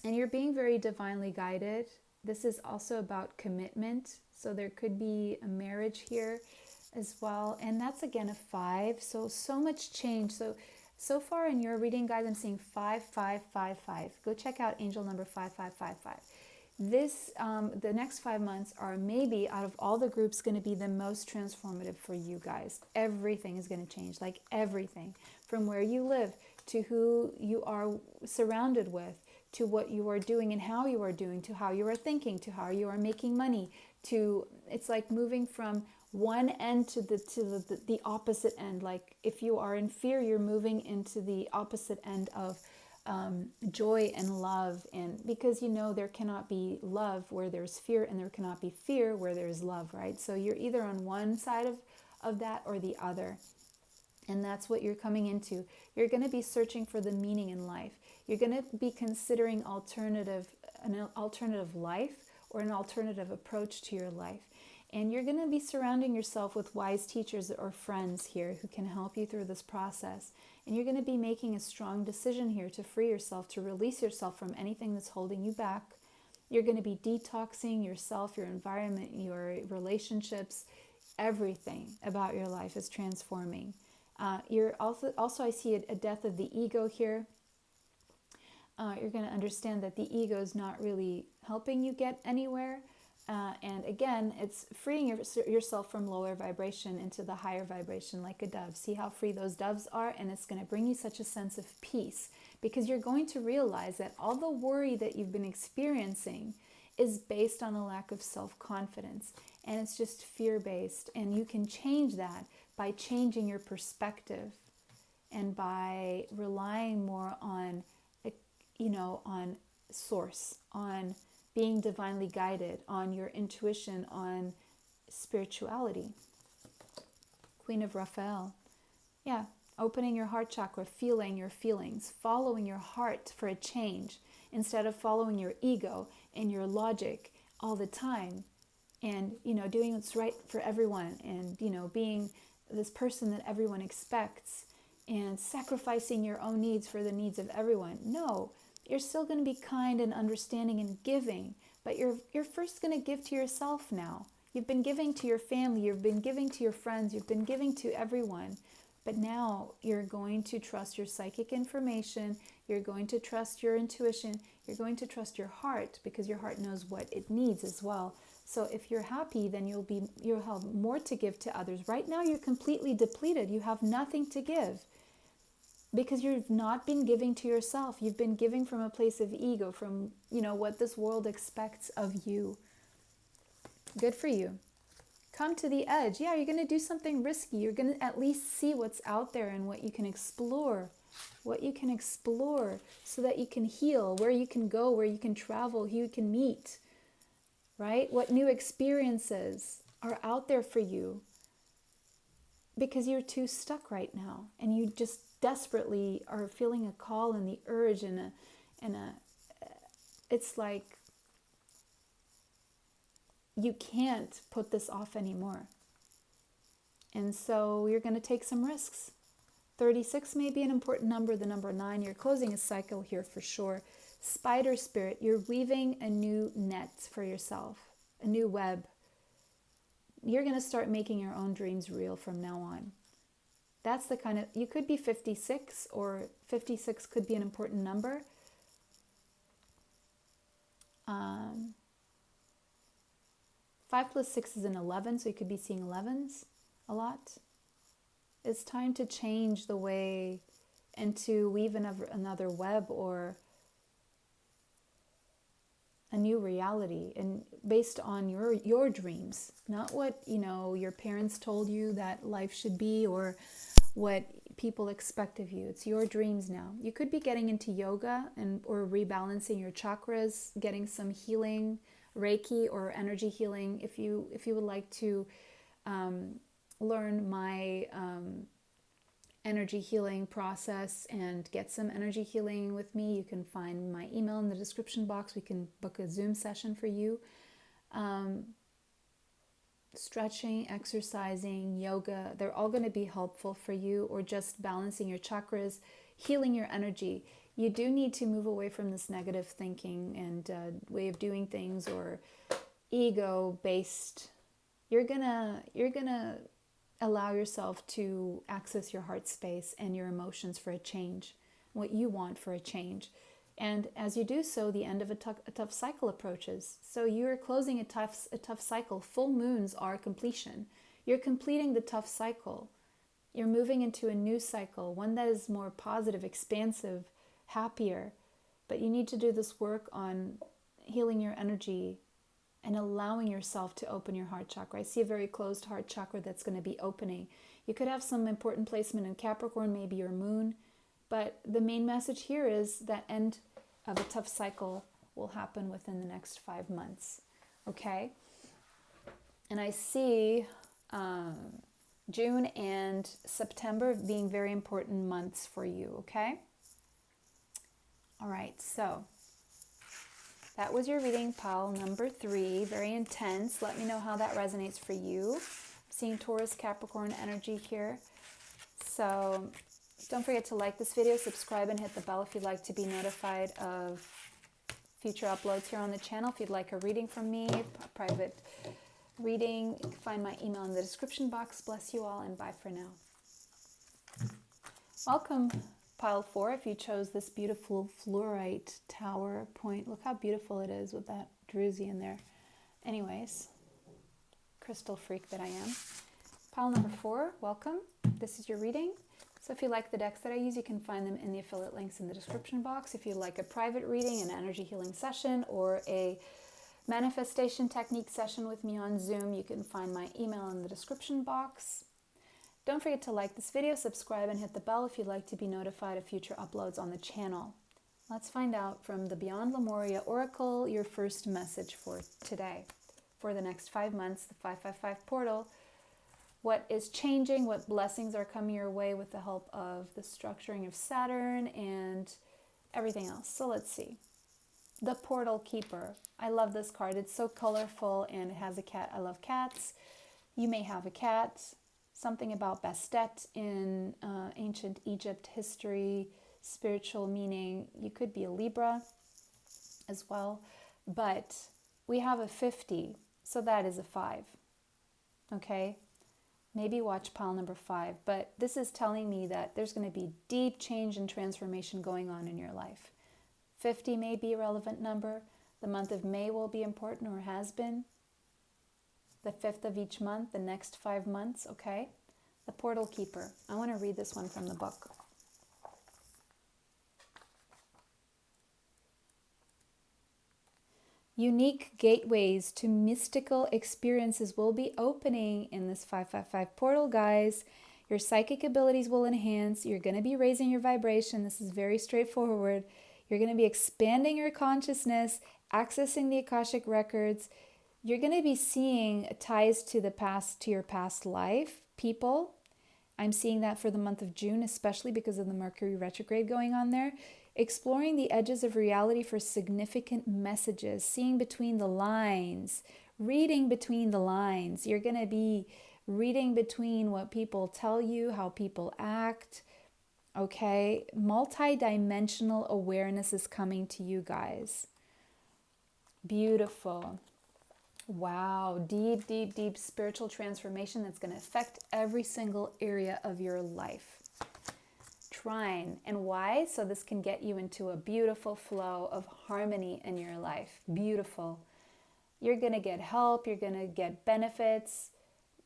you're being very divinely guided. This is also about commitment, so there could be a marriage here as well, and that's again a 5. So much change. So far in your reading, guys, I'm seeing 5555. Go check out angel number 5555. This, the next 5 months are maybe out of all the groups going to be the most transformative for you guys. Everything is going to change, like everything, from where you live to who you are surrounded with, to what you are doing and how you are doing, to how you are thinking, to how you are making money, to, it's like moving from one end to the opposite end. Like if you are in fear, you're moving into the opposite end of joy and love, and because there cannot be love where there's fear, and there cannot be fear where there's love, right? So you're either on one side of that or the other. And that's what you're coming into. You're going to be searching for the meaning in life. You're going to be considering an alternative life or an alternative approach to your life. And you're going to be surrounding yourself with wise teachers or friends here who can help you through this process. And you're going to be making a strong decision here to free yourself, to release yourself from anything that's holding you back. You're going to be detoxing yourself, your environment, your relationships. Everything about your life is transforming. You're also I see a death of the ego here. You're going to understand that the ego is not really helping you get anywhere. And again, it's freeing yourself from lower vibration into the higher vibration like a dove. See how free those doves are? And it's going to bring you such a sense of peace, because you're going to realize that all the worry that you've been experiencing is based on a lack of self-confidence. And it's just fear-based. And you can change that by changing your perspective and by relying more on, on source, on being divinely guided, on your intuition, on spirituality. Queen of Raphael. Yeah, opening your heart chakra, feeling your feelings, following your heart for a change instead of following your ego and your logic all the time. And, doing what's right for everyone and, being this person that everyone expects and sacrificing your own needs for the needs of everyone. No, you're still going to be kind and understanding and giving, but you're first going to give to yourself now. You've been giving to your family, you've been giving to your friends, you've been giving to everyone, but now you're going to trust your psychic information, you're going to trust your intuition, you're going to trust your heart, because your heart knows what it needs as well. So if you're happy, then you'll have more to give to others. Right now you're completely depleted. You have nothing to give because you've not been giving to yourself. You've been giving from a place of ego, from what this world expects of you. Good for you. Come to the edge. Yeah, you're going to do something risky. You're going to at least see what's out there and what you can explore. So that you can heal, where you can go, where you can travel, who you can meet. Right? What new experiences are out there for you, because you're too stuck right now and you just desperately are feeling a call and the urge and it's like you can't put this off anymore. And so you're going to take some risks. 36 may be an important number, the number 9. You're closing a cycle here for sure. Spider spirit, you're weaving a new net for yourself, a new web. You're going to start making your own dreams real from now on. That's the kind of, you could be 56, or 56 could be an important number. 5 plus 6 is an 11, so you could be seeing 11s a lot. It's time to change the way and to weave another web or a new reality, and based on your dreams, not what your parents told you that life should be or what people expect of you. It's your dreams now. You could be getting into yoga or rebalancing your chakras, getting some healing, Reiki or energy healing. If you would like to learn my energy healing process and get some energy healing with me, you can find my email in the description box. We can book a Zoom session for you. Stretching, exercising, yoga, they're all going to be helpful for you, or just balancing your chakras, healing your energy. You do need to move away from this negative thinking and way of doing things, or ego-based. You're gonna allow yourself to access your heart space and your emotions for a change, what you want for a change. And as you do so, the end of a tough cycle approaches. So you're closing a tough cycle. Full moons are completion. You're completing the tough cycle. You're moving into a new cycle, one that is more positive, expansive, happier. But you need to do this work on healing your energy and allowing yourself to open your heart chakra. I see a very closed heart chakra that's going to be opening. You could have some important placement in Capricorn, maybe your moon. But the main message here is that end of a tough cycle will happen within the next 5 months. Okay? And I see June and September being very important months for you, okay? All right, so that was your reading, pile number 3. Very intense. Let me know how that resonates for you. I'm seeing Taurus, Capricorn energy here. So don't forget to like this video, subscribe, and hit the bell if you'd like to be notified of future uploads here on the channel. If you'd like a reading from me, a private reading, you can find my email in the description box. Bless you all, and bye for now. Welcome, pile 4, if you chose this beautiful fluorite tower point. Look how beautiful it is with that druzy in there. Anyways, crystal freak that I am. Pile number 4, welcome. This is your reading. So if you like the decks that I use, you can find them in the affiliate links in the description box. If you like a private reading, an energy healing session, or a manifestation technique session with me on Zoom, you can find my email in the description box. Don't forget to like this video, subscribe, and hit the bell if you'd like to be notified of future uploads on the channel. Let's find out from the Beyond Lemuria Oracle your first message for today. For the next 5 months, the 555 portal. What is changing, what blessings are coming your way with the help of the structuring of Saturn and everything else. So let's see. The Portal Keeper. I love this card. It's so colorful and it has a cat. I love cats. You may have a cat. Something about Bastet in ancient Egypt history, spiritual meaning. You could be a Libra as well. But we have a 50, so that is a 5. Okay? Maybe watch pile number 5, but this is telling me that there's going to be deep change and transformation going on in your life. 50 may be a relevant number. The month of May will be important, or has been. The 5th of each month, the next 5 months, okay? The Portal Keeper. I want to read this one from the book. Unique gateways to mystical experiences will be opening in this 555 portal, guys. Your psychic abilities will enhance. You're going to be raising your vibration. This is very straightforward. You're going to be expanding your consciousness, accessing the Akashic records. You're going to be seeing ties to the past, to your past life, people. I'm seeing that for the month of June, especially because of the Mercury retrograde going on there. Exploring the edges of reality for significant messages, seeing between the lines, reading between the lines. You're going to be reading between what people tell you, how people act, okay? Multi-dimensional awareness is coming to you guys. Beautiful. Wow, deep, deep, deep spiritual transformation that's going to affect every single area of your life. Trine. And why? So this can get you into a beautiful flow of harmony in your life. Beautiful. You're going to get help. You're going to get benefits.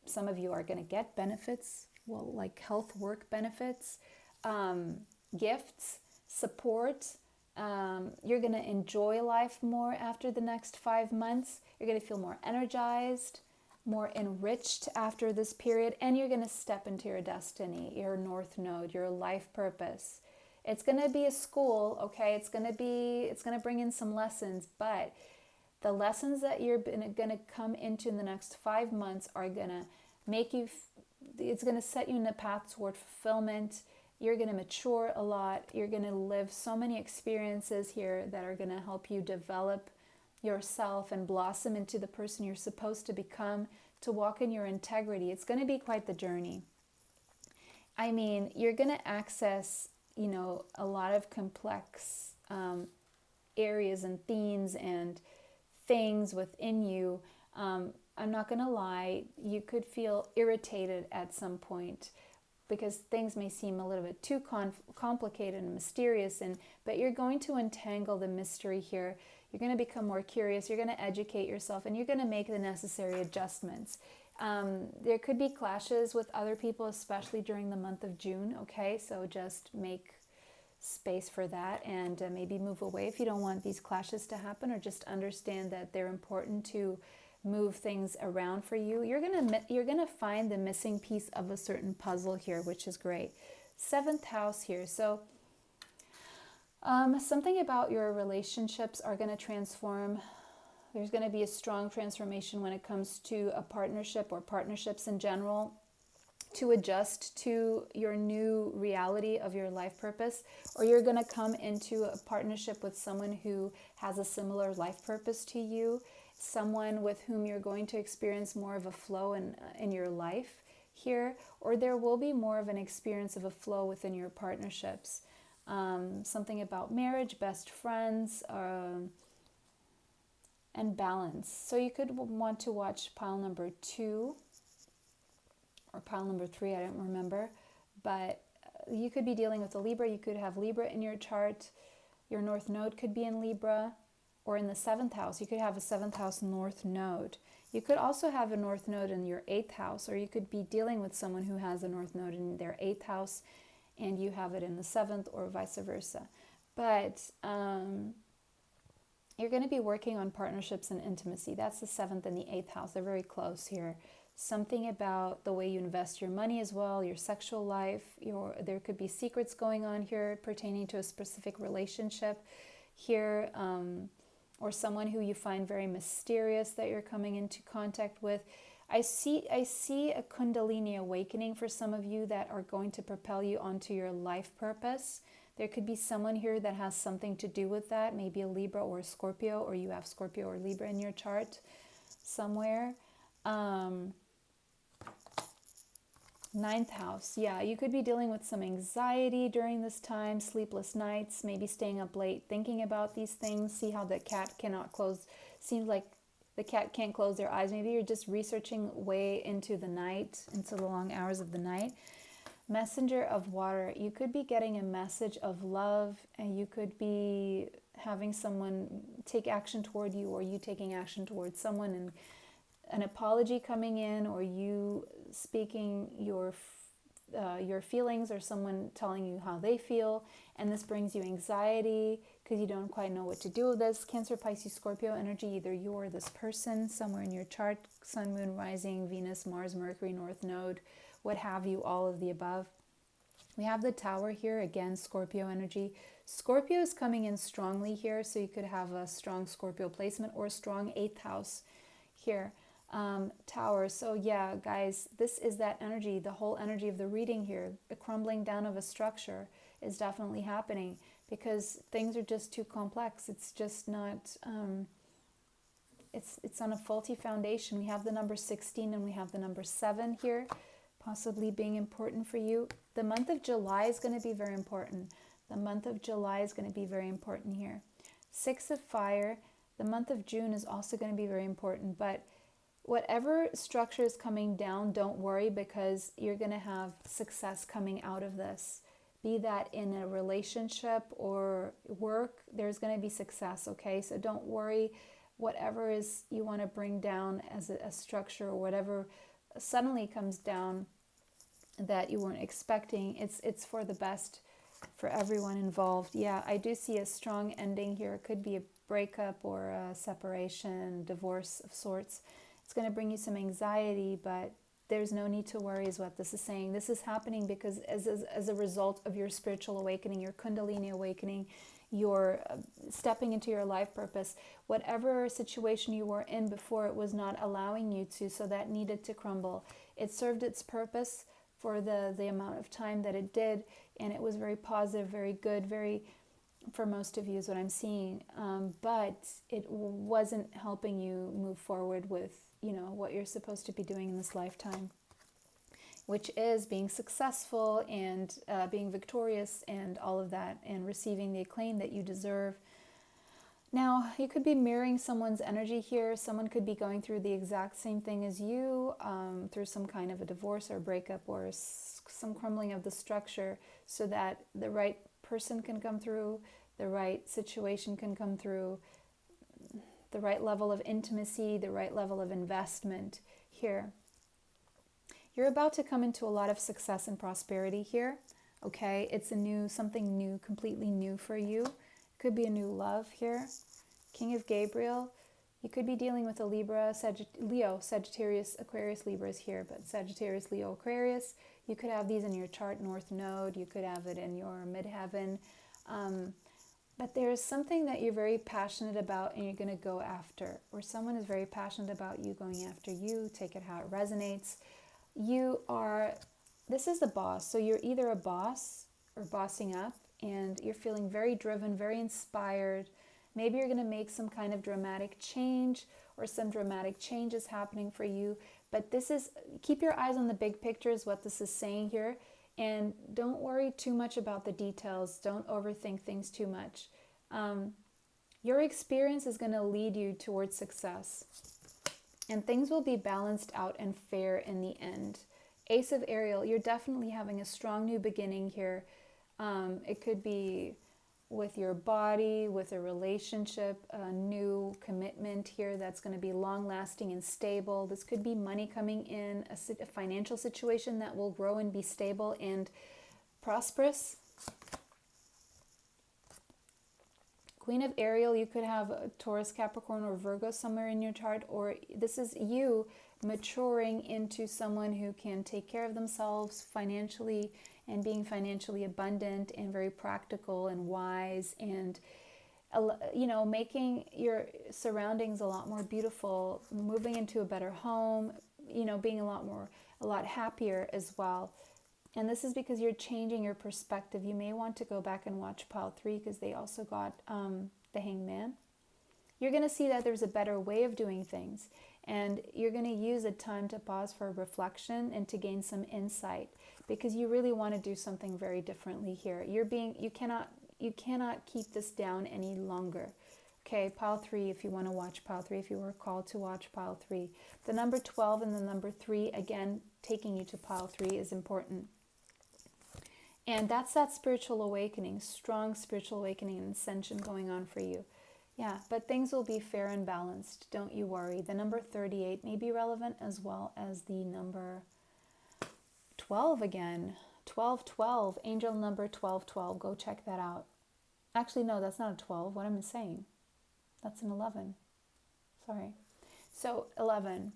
Some of you are going to get benefits, well, like health work benefits, gifts, support. You're going to enjoy life more after the next 5 months. You're going to feel more energized, more enriched after this period, and you're going to step into your destiny, your north node, your life purpose. It's going to be a school, okay? It's going to bring in some lessons, but the lessons that you're going to come into in the next 5 months are going to make you, it's going to set you in a path toward fulfillment. You're going to mature a lot. You're going to live so many experiences here that are going to help you develop yourself and blossom into the person you're supposed to become, to walk in your integrity. It's going to be quite the journey. I mean, you're going to access, you know, a lot of complex areas and themes and things within you. I'm not going to lie, you could feel irritated at some point because things may seem a little bit too complicated and mysterious, but you're going to untangle the mystery here. You're going to become more curious. You're going to educate yourself, and you're going to make the necessary adjustments. There could be clashes with other people, especially during the month of June, okay? So just make space for that, and maybe move away if you don't want these clashes to happen, or just understand that they're important to move things around for you. You're gonna find the missing piece of a certain puzzle here, which is great. 7th house here. So something about your relationships are going to transform. There's going to be a strong transformation when it comes to a partnership or partnerships in general. to adjust to your new reality of your life purpose, or you're going to come into a partnership with someone who has a similar life purpose to you, someone with whom you're going to experience more of a flow in your life here, or there will be more of an experience of a flow within your partnerships. Something about marriage, best friends, and balance. So you could want to watch pile number 2 or pile number 3, I don't remember, but you could be dealing with a Libra. You could have Libra in your chart. Your North Node could be in Libra, or in the 7th house. You could have a 7th house North Node. You could also have a North Node in your 8th house, or you could be dealing with someone who has a North Node in their 8th house and you have it in the 7th, or vice versa. But you're going to be working on partnerships and intimacy. That's the 7th and the 8th house. They're very close here. Something about the way you invest your money as well, your sexual life. There could be secrets going on here pertaining to a specific relationship here, or someone who you find very mysterious that you're coming into contact with. I see a Kundalini awakening for some of you that are going to propel you onto your life purpose. There could be someone here that has something to do with that, maybe a Libra or a Scorpio, or you have Scorpio or Libra in your chart somewhere. 9th house, yeah, you could be dealing with some anxiety during this time, sleepless nights, maybe staying up late thinking about these things. See how the cat cannot close, seems like the cat can't close their eyes. Maybe you're just researching way into the night, into the long hours of the night. Messenger of water, you could be getting a message of love, and you could be having someone take action toward you, or you taking action towards someone, and an apology coming in, or you speaking your feelings, or someone telling you how they feel, and this brings you anxiety because you don't quite know what to do with this. Cancer, Pisces, Scorpio energy, either you or this person somewhere in your chart, Sun, Moon, Rising, Venus, Mars, Mercury, North Node, what have you, all of the above. We have the Tower here, again, Scorpio energy. Scorpio is coming in strongly here, so you could have a strong Scorpio placement or a strong 8th house here. Tower. So yeah, guys, this is that energy, the whole energy of the reading here. The crumbling down of a structure is definitely happening because things are just too complex. It's just not, it's on a faulty foundation. We have the number 16 and we have the number 7 here, possibly being important for you. The month of July is going to be very important. The month of July is going to be very important here. 6 of Fire. The month of June is also going to be very important, but whatever structure is coming down, don't worry, because you're going to have success coming out of this. Be that in a relationship or work, there's going to be success, okay? So don't worry. Whatever is you want to bring down as a structure, or whatever suddenly comes down that you weren't expecting, it's for the best for everyone involved. Yeah, I do see a strong ending here. It could be a breakup or a separation, divorce of sorts. It's going to bring you some anxiety, but there's no need to worry is what this is saying. This is happening because as a result of your spiritual awakening, your Kundalini awakening, your stepping into your life purpose. Whatever situation you were in before, it was not allowing you to, so that needed to crumble. It served its purpose for the amount of time that it did, and it was very positive, very good, very, for most of you is what I'm seeing, but it wasn't helping you move forward with what you're supposed to be doing in this lifetime, which is being successful and being victorious and all of that, and receiving the acclaim that you deserve. Now, you could be mirroring someone's energy here. Someone could be going through the exact same thing as you, through some kind of a divorce or breakup or some crumbling of the structure, so that the right person can come through, the right situation can come through, the right level of intimacy, the right level of investment here. You're about to come into a lot of success and prosperity here, okay? It's something new, completely new for you. Could be a new love here. King of Gabriel. You could be dealing with a Libra, Leo, Sagittarius, Aquarius, Libra is here, but Sagittarius, Leo, Aquarius. You could have these in your chart, North Node. You could have it in your midheaven. But there's something that you're very passionate about and you're going to go after, or someone is very passionate about you going after you. Take it how it resonates. You are this is the boss. So you're either a boss or bossing up, and you're feeling very driven, very inspired. Maybe you're going to make some kind of dramatic change, or some dramatic change is happening for you. But this is, keep your eyes on the big picture is what this is saying here. And don't worry too much about the details. Don't overthink things too much. Your experience is going to lead you towards success. And things will be balanced out and fair in the end. Ace of Ariel, you're definitely having a strong new beginning here. It could be with your body, with a relationship, a new commitment here that's going to be long-lasting and stable. This could be money coming in, a financial situation that will grow and be stable and prosperous. Queen of Ariel, you could have a Taurus, Capricorn, or Virgo somewhere in your chart, or this is you maturing into someone who can take care of themselves financially and being financially abundant and very practical and wise, and making your surroundings a lot more beautiful, moving into a better home, being a lot happier as well. And this is because you're changing your perspective. You may want to go back and watch pile 3 because they also got the Hangman. You're going to see that there's a better way of doing things, and you're going to use a time to pause for reflection and to gain some insight, because you really want to do something very differently here. You cannot keep this down any longer. Okay, pile 3, if you want to watch pile 3, if you were called to watch pile 3. The number 12 and the number 3, again, taking you to pile 3 is important. And that's that spiritual awakening, strong spiritual awakening and ascension going on for you. Yeah, but things will be fair and balanced. Don't you worry. The number 38 may be relevant, as well as the number 12 again. 1212, angel number 1212. Go check that out. Actually, no, that's not a 12. What am I saying? That's an 11. Sorry. So 11.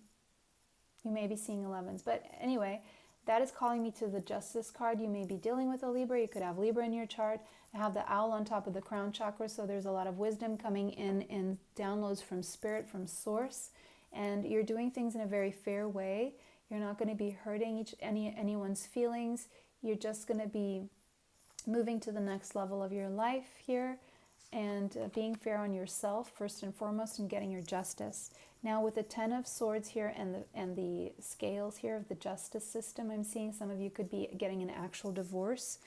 You may be seeing 11s. But anyway, that is calling me to the Justice card. You may be dealing with a Libra. You could have Libra in your chart. I have the owl on top of the crown chakra, so there's a lot of wisdom coming in downloads from spirit, from source. And you're doing things in a very fair way. You're not going to be hurting anyone's feelings. You're just going to be moving to the next level of your life here, and being fair on yourself first and foremost, and getting your justice. Now with the 10 of Swords here and the scales here of the justice system, I'm seeing some of you could be getting an actual divorce,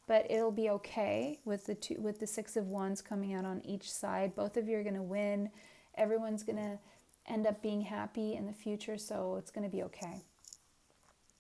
but it'll be okay with the 6 of Wands coming out on each side. Both of you are going to win. Everyone's going to end up being happy in the future, so it's going to be okay.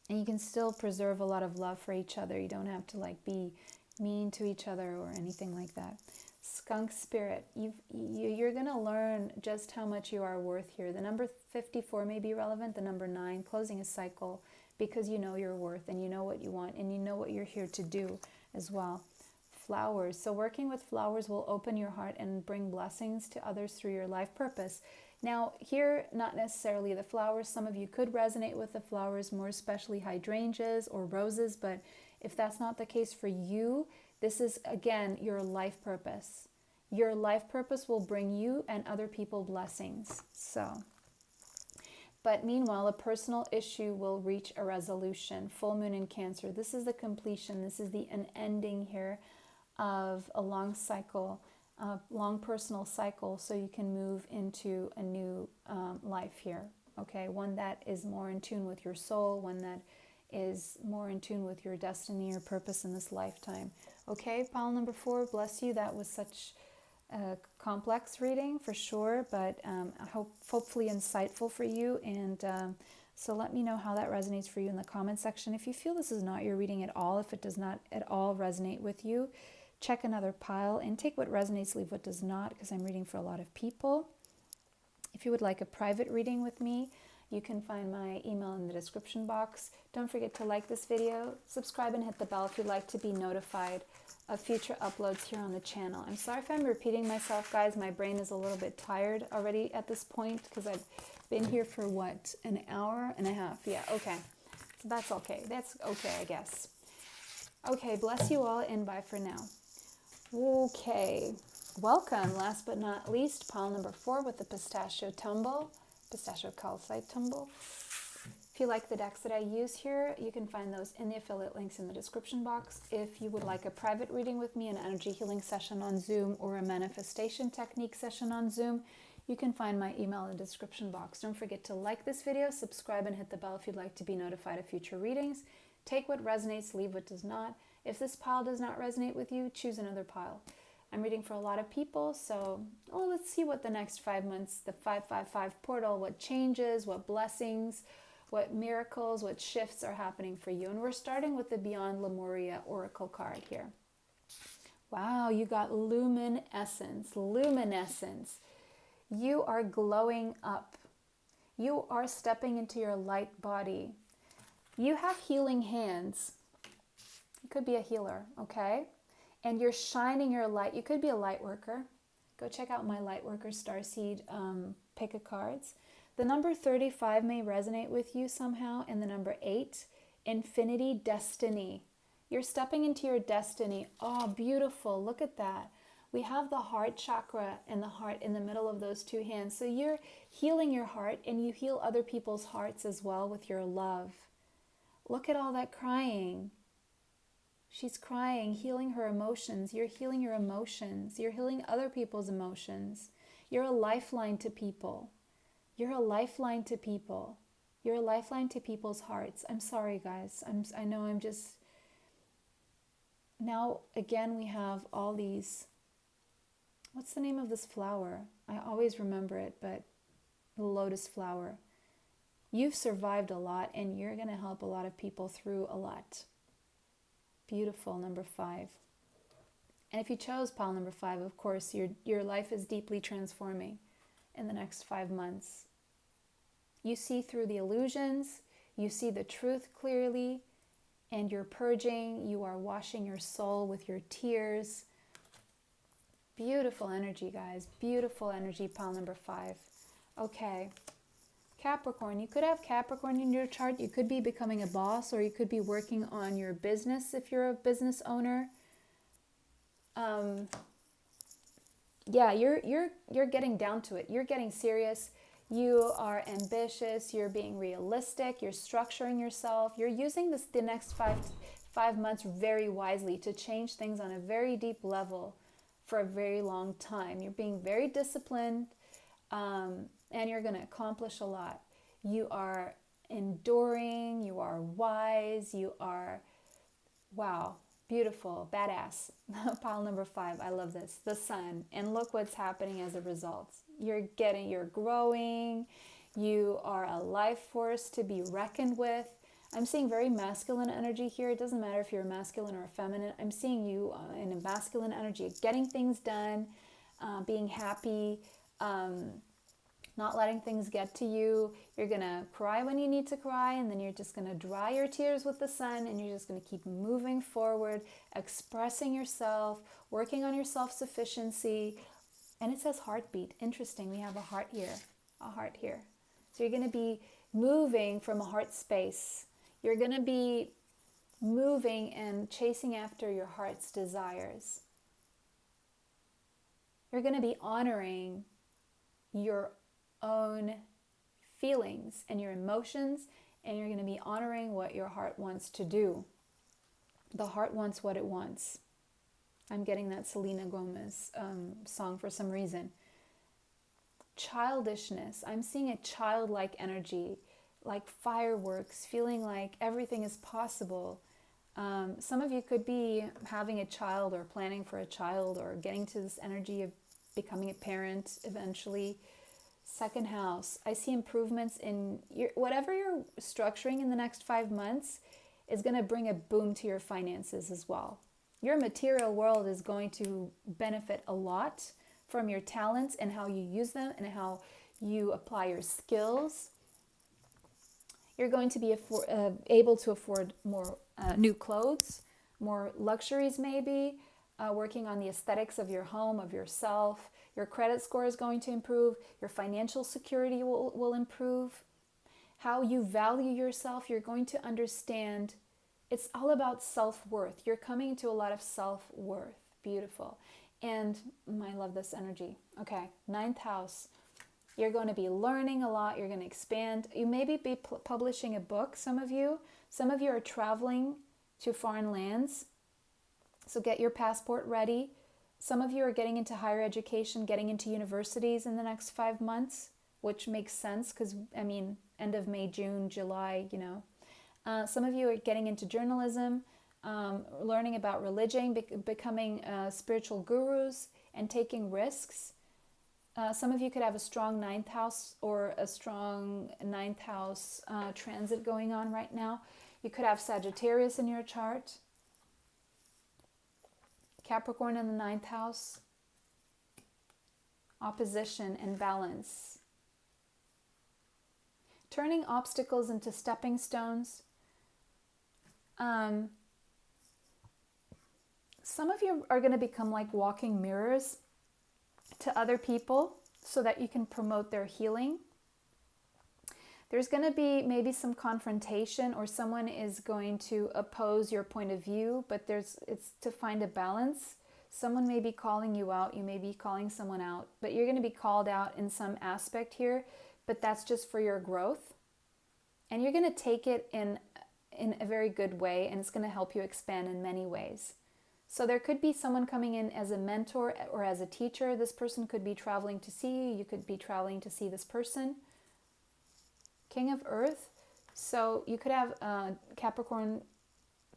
And you can still preserve a lot of love for each other. You don't have to be mean to each other or anything like that. Skunk spirit, you're going to learn just how much you are worth here. The number 54 may be relevant. The number 9, closing a cycle, because you know your worth and you know what you want and you know what you're here to do as well. Flowers. So working with flowers will open your heart and bring blessings to others through your life purpose. Now here, not necessarily the flowers. Some of you could resonate with the flowers, more especially hydrangeas or roses, but if that's not the case for you, this is, again, your life purpose. Your life purpose will bring you and other people blessings. But meanwhile, a personal issue will reach a resolution. Full moon in Cancer. This is the completion. This is an ending here of a long cycle, a long personal cycle, so you can move into a new life here. Okay, one that is more in tune with your soul, one that is more in tune with your destiny or purpose in this lifetime. Okay, pile number 4, bless you. That was such a complex reading for sure, but hopefully insightful for you. And so let me know how that resonates for you in the comment section. If you feel this is not your reading at all, if it does not at all resonate with you, check another pile and take what resonates, leave what does not, because I'm reading for a lot of people. If you would like a private reading with me, you can find my email in the description box. Don't forget to like this video, subscribe, and hit the bell if you'd like to be notified of future uploads here on the channel. I'm sorry if I'm repeating myself, guys. My brain is a little bit tired already at this point because I've been here for, what, an hour and a half? Yeah, okay. So that's okay. That's okay, I guess. Okay, bless you all, and bye for now. Okay, welcome, last but not least, pile number 4 with the pistachio calcite tumble. If you like the decks that I use here, you can find those in the affiliate links in the description box. If you would like a private reading with me, an energy healing session on Zoom, or a manifestation technique session on Zoom, you can find my email in the description box. Don't forget to like this video, subscribe, and hit the bell if you'd like to be notified of future readings. Take what resonates, leave what does not. If this pile does not resonate with you, choose another pile. I'm reading for a lot of people, so let's see what the next 5 months, the 555 portal, what changes, what blessings, what miracles, what shifts are happening for you. And we're starting with the Beyond Lemuria Oracle card here. Wow, you got luminescence, luminescence. You are glowing up. You are stepping into your light body. You have healing hands. You could be a healer, okay? And you're shining your light. You could be a light worker. Go check out my light worker starseed pick-a-cards. The number 35 may resonate with you somehow, and the number 8, infinity, destiny. You're stepping into your destiny. Oh, beautiful. Look at that. We have the heart chakra and the heart in the middle of those two hands. So you're healing your heart, and you heal other people's hearts as well with your love. Look at all that crying. She's crying, healing her emotions. You're healing your emotions. You're healing other people's emotions. You're a lifeline to people. You're a lifeline to people. You're a lifeline to people's hearts. I'm sorry, guys. I know I'm just... Now, again, we have all these... What's the name of this flower? I always remember it, but the lotus flower. You've survived a lot, and you're going to help a lot of people through a lot. Beautiful, number 5. And if you chose pile number 5, of course, your life is deeply transforming in the next 5 months. You see through the illusions, you see the truth clearly, and you're purging, you are washing your soul with your tears. Beautiful energy, guys. Beautiful energy, pile number 5. Okay. Capricorn. You could have Capricorn in your chart. You could be becoming a boss, or you could be working on your business if you're a business owner. Yeah, you're getting down to it. You're getting serious. You are ambitious. You're being realistic. You're structuring yourself. You're using the next five months very wisely to change things on a very deep level for a very long time. You're being very disciplined, and you're going to accomplish a lot. You are enduring. You are wise. You are, wow, beautiful, badass. Pile number 5. I love this. The sun. And look what's happening as a result. You're growing. You are a life force to be reckoned with. I'm seeing very masculine energy here. It doesn't matter if you're a masculine or a feminine. I'm seeing you in a masculine energy, getting things done, being happy, not letting things get to you. You're going to cry when you need to cry, and then you're just going to dry your tears with the sun, and you're just going to keep moving forward, expressing yourself, working on your self-sufficiency. And it says heartbeat. Interesting. We have a heart here. A heart here. So you're going to be moving from a heart space. You're going to be moving and chasing after your heart's desires. You're going to be honoring your own feelings and your emotions, and you're going to be honoring what your heart wants to do. The heart wants what it wants. I'm getting that Selena Gomez song for some reason. Childishness. I'm seeing a childlike energy, like fireworks, feeling like everything is possible. Some of you could be having a child or planning for a child or getting to this energy of becoming a parent eventually. Second house. I see improvements in whatever you're structuring in the next 5 months is going to bring a boom to your finances as well. Your material world is going to benefit a lot from your talents and how you use them and how you apply your skills. You're going to be able to afford more new clothes, more luxuries maybe, working on the aesthetics of your home, of yourself. Your credit score is going to improve. Your financial security will improve. How you value yourself, you're going to understand. It's all about self-worth. You're coming to a lot of self-worth. Beautiful. And I love this energy. Okay, 9th house. You're going to be learning a lot. You're going to expand. You maybe be publishing a book, some of you. Some of you are traveling to foreign lands. So get your passport ready. Some of you are getting into higher education, getting into universities in the next 5 months, which makes sense because, I mean, end of May, June, July, you know. Some of you are getting into journalism, learning about religion, becoming spiritual gurus, and taking risks. Some of you could have a strong 9th house or a strong 9th house transit going on right now. You could have Sagittarius in your chart. Capricorn in the 9th house, opposition and balance. Turning obstacles into stepping stones. Some of you are going to become like walking mirrors to other people so that you can promote their healing. There's going to be maybe some confrontation, or someone is going to oppose your point of view, but it's to find a balance. Someone may be calling you out, you may be calling someone out, but you're going to be called out in some aspect here, but that's just for your growth. And you're going to take it in a very good way, and it's going to help you expand in many ways. So there could be someone coming in as a mentor or as a teacher. This person could be traveling to see you. You could be traveling to see this person. King of Earth. So you could have Capricorn,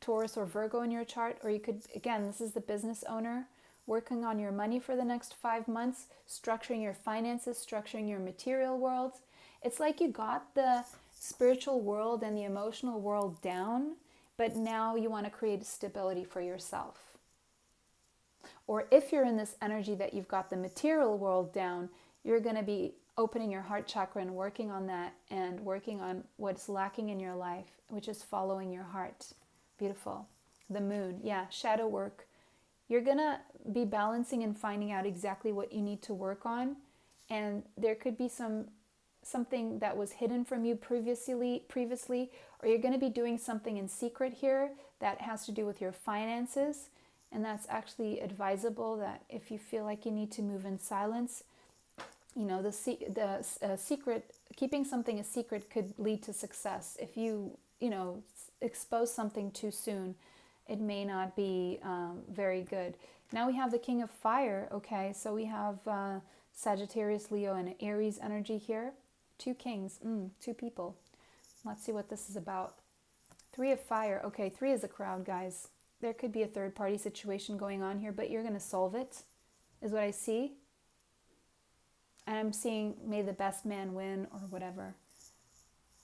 Taurus, or Virgo in your chart, or you could, again, this is the business owner working on your money for the next 5 months, structuring your finances, structuring your material world. It's like you got the spiritual world and the emotional world down, but now you want to create stability for yourself. Or if you're in this energy that you've got the material world down, you're going to be opening your heart chakra and working on that and working on what's lacking in your life, which is following your heart. Beautiful. The moon. Yeah, shadow work. You're going to be balancing and finding out exactly what you need to work on. And there could be something that was hidden from you previously, or you're going to be doing something in secret here that has to do with your finances. And that's actually advisable that if you feel like you need to move in silence, you know, the secret, keeping something a secret could lead to success. If you expose something too soon, it may not be very good. Now we have the King of Fire. Okay, so we have Sagittarius, Leo, and Aries energy here. 2 kings, 2 people. Let's see what this is about. 3 of Fire. Okay, 3 is a crowd, guys. There could be a third-party situation going on here, but you're going to solve it, is what I see. And I'm seeing, may the best man win, or whatever.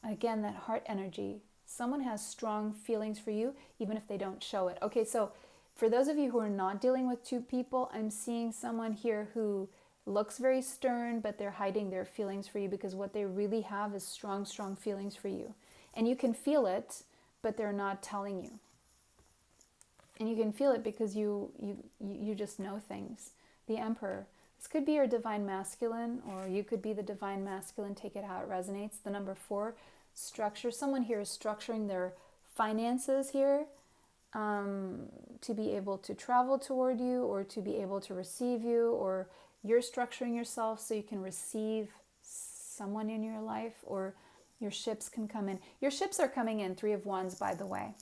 Again, that heart energy. Someone has strong feelings for you, even if they don't show it. Okay, so for those of you who are not dealing with 2 people, I'm seeing someone here who looks very stern, but they're hiding their feelings for you, because what they really have is strong, strong feelings for you. And you can feel it, but they're not telling you. And you can feel it because you just know things. The Emperor. This could be your divine masculine, or you could be the divine masculine. Take it how it resonates. The number 4, structure. Someone here is structuring their finances here to be able to travel toward you, or to be able to receive you, or you're structuring yourself so you can receive someone in your life, or your ships can come in. Your ships are coming in. 3 of Wands, by the way.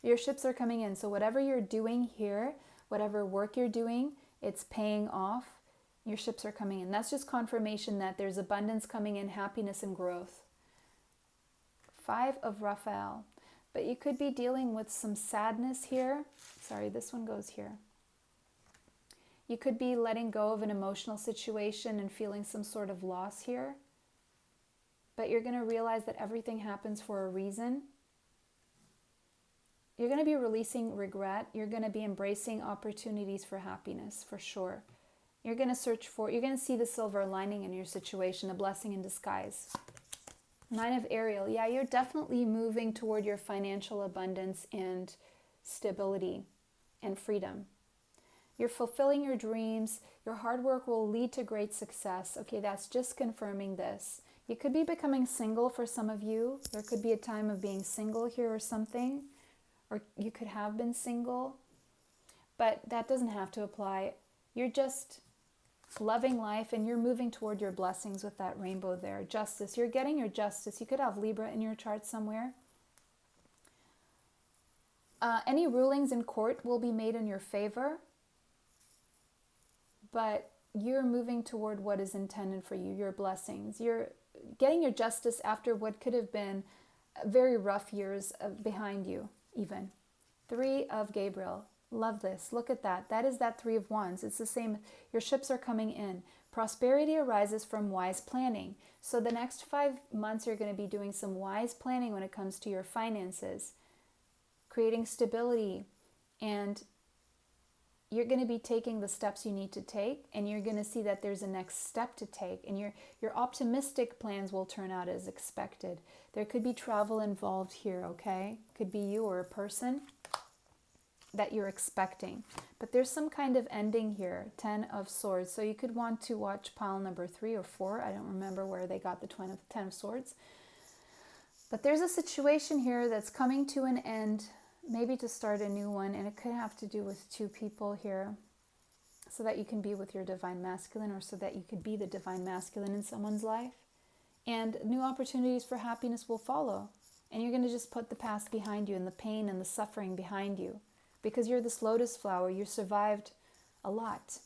Your ships are coming in. So whatever you're doing here, whatever work you're doing, it's paying off. Your ships are coming in. That's just confirmation that there's abundance coming in, happiness and growth. 5 of Raphael. But you could be dealing with some sadness here. Sorry, this one goes here. You could be letting go of an emotional situation and feeling some sort of loss here. But you're going to realize that everything happens for a reason. You're going to be releasing regret. You're going to be embracing opportunities for happiness, for sure. You're going to see the silver lining in your situation, a blessing in disguise. 9 of Ariel. Yeah, you're definitely moving toward your financial abundance and stability and freedom. You're fulfilling your dreams. Your hard work will lead to great success. Okay, that's just confirming this. You could be becoming single for some of you. There could be a time of being single here or something. Or you could have been single. But that doesn't have to apply. You're just loving life, and you're moving toward your blessings with that rainbow there. Justice. You're getting your justice. You could have Libra in your chart somewhere. Any rulings in court will be made in your favor, but you're moving toward what is intended for you, your blessings. You're getting your justice after what could have been very rough years behind you, even. 3 of Gabriel. Love this. Look at that. That is that 3 of Wands. It's the same. Your ships are coming in. Prosperity arises from wise planning. So the next 5 months, you're going to be doing some wise planning when it comes to your finances, creating stability, and you're going to be taking the steps you need to take, and you're going to see that there's a next step to take, and your optimistic plans will turn out as expected. There could be travel involved here, okay? Could be you or a person that you're expecting. But there's some kind of ending here, 10 of Swords. So you could want to watch pile number 3 or 4. I don't remember where they got the 10 of Swords. But there's a situation here that's coming to an end, maybe to start a new one, and it could have to do with 2 people here, so that you can be with your divine masculine, or so that you could be the divine masculine in someone's life. And new opportunities for happiness will follow. And you're going to just put the past behind you, and the pain and the suffering behind you, because you're this lotus flower. You survived a lot.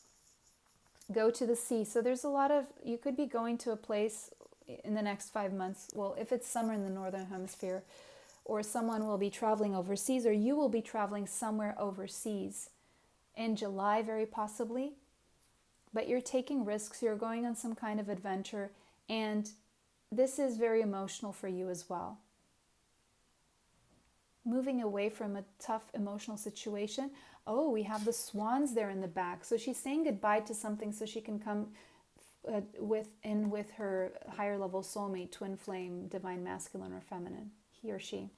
Go to the sea. So there's a lot of, you could be going to a place in the next 5 months. Well, if it's summer in the northern hemisphere, or someone will be traveling overseas, or you will be traveling somewhere overseas in July, very possibly. But you're taking risks, you're going on some kind of adventure, and this is very emotional for you as well. Moving away from a tough emotional situation. Oh, we have the swans there in the back. So she's saying goodbye to something so she can come with her higher level soulmate, twin flame, divine masculine or feminine, he or she.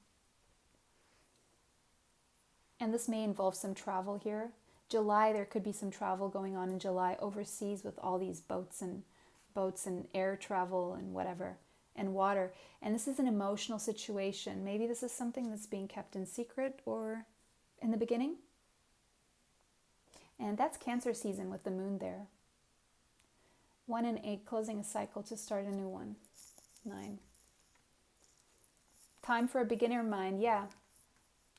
And this may involve some travel here. July, there could be some travel going on in July overseas with all these boats and air travel and whatever, and water. And this is an emotional situation. Maybe this is something that's being kept in secret or in the beginning. And that's Cancer season with the moon there. 1 and 8, closing a cycle to start a new one. 9. Time for a beginner mind. Yeah.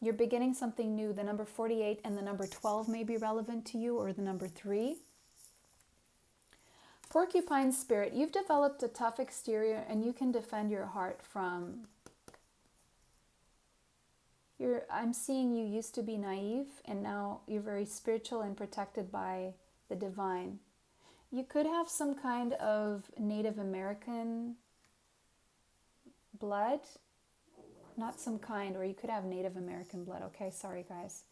You're beginning something new. The number 48 and the number 12 may be relevant to you, or the number 3. Porcupine spirit, you've developed a tough exterior, and you can defend your heart from... I'm seeing you used to be naive, and now you're very spiritual and protected by the divine. You could have some kind of Native American blood. Not some kind, or you could have Native American blood. Okay, sorry guys.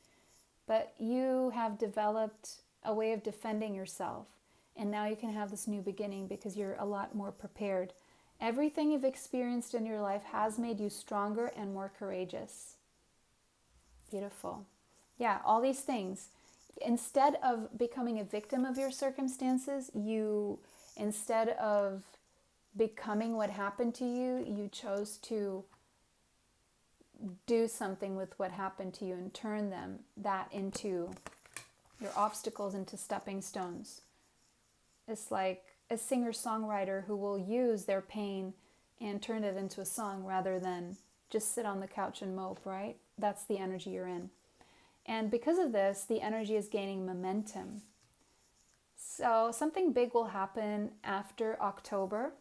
But you have developed a way of defending yourself. And now you can have this new beginning because you're a lot more prepared. Everything you've experienced in your life has made you stronger and more courageous. Beautiful. Yeah, all these things. Instead of becoming a victim of your circumstances, instead of becoming what happened to you, you chose to do something with what happened to you and turn that into your obstacles, into stepping stones. It's like a singer-songwriter who will use their pain and turn it into a song rather than just sit on the couch and mope, right? That's the energy you're in. And because of this, the energy is gaining momentum. So something big will happen after October.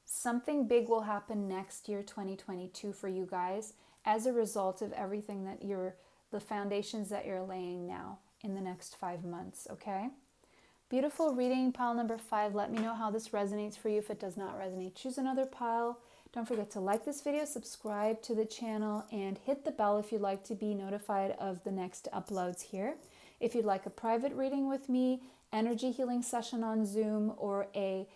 Something big will happen next year, 2022, for you guys, as a result of everything that the foundations that you're laying now in the next 5 months, okay? Beautiful reading, pile number 5. Let me know how this resonates for you. If it does not resonate, choose another pile. Don't forget to like this video, subscribe to the channel, and hit the bell if you'd like to be notified of the next uploads here. If you'd like a private reading with me, energy healing session on Zoom, or a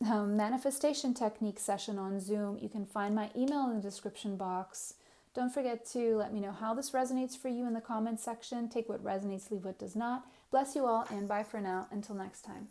manifestation technique session on Zoom, you can find my email in the description box. Don't forget to let me know how this resonates for you in the comments section. Take what resonates, leave what does not. Bless you all, and bye for now. Until next time.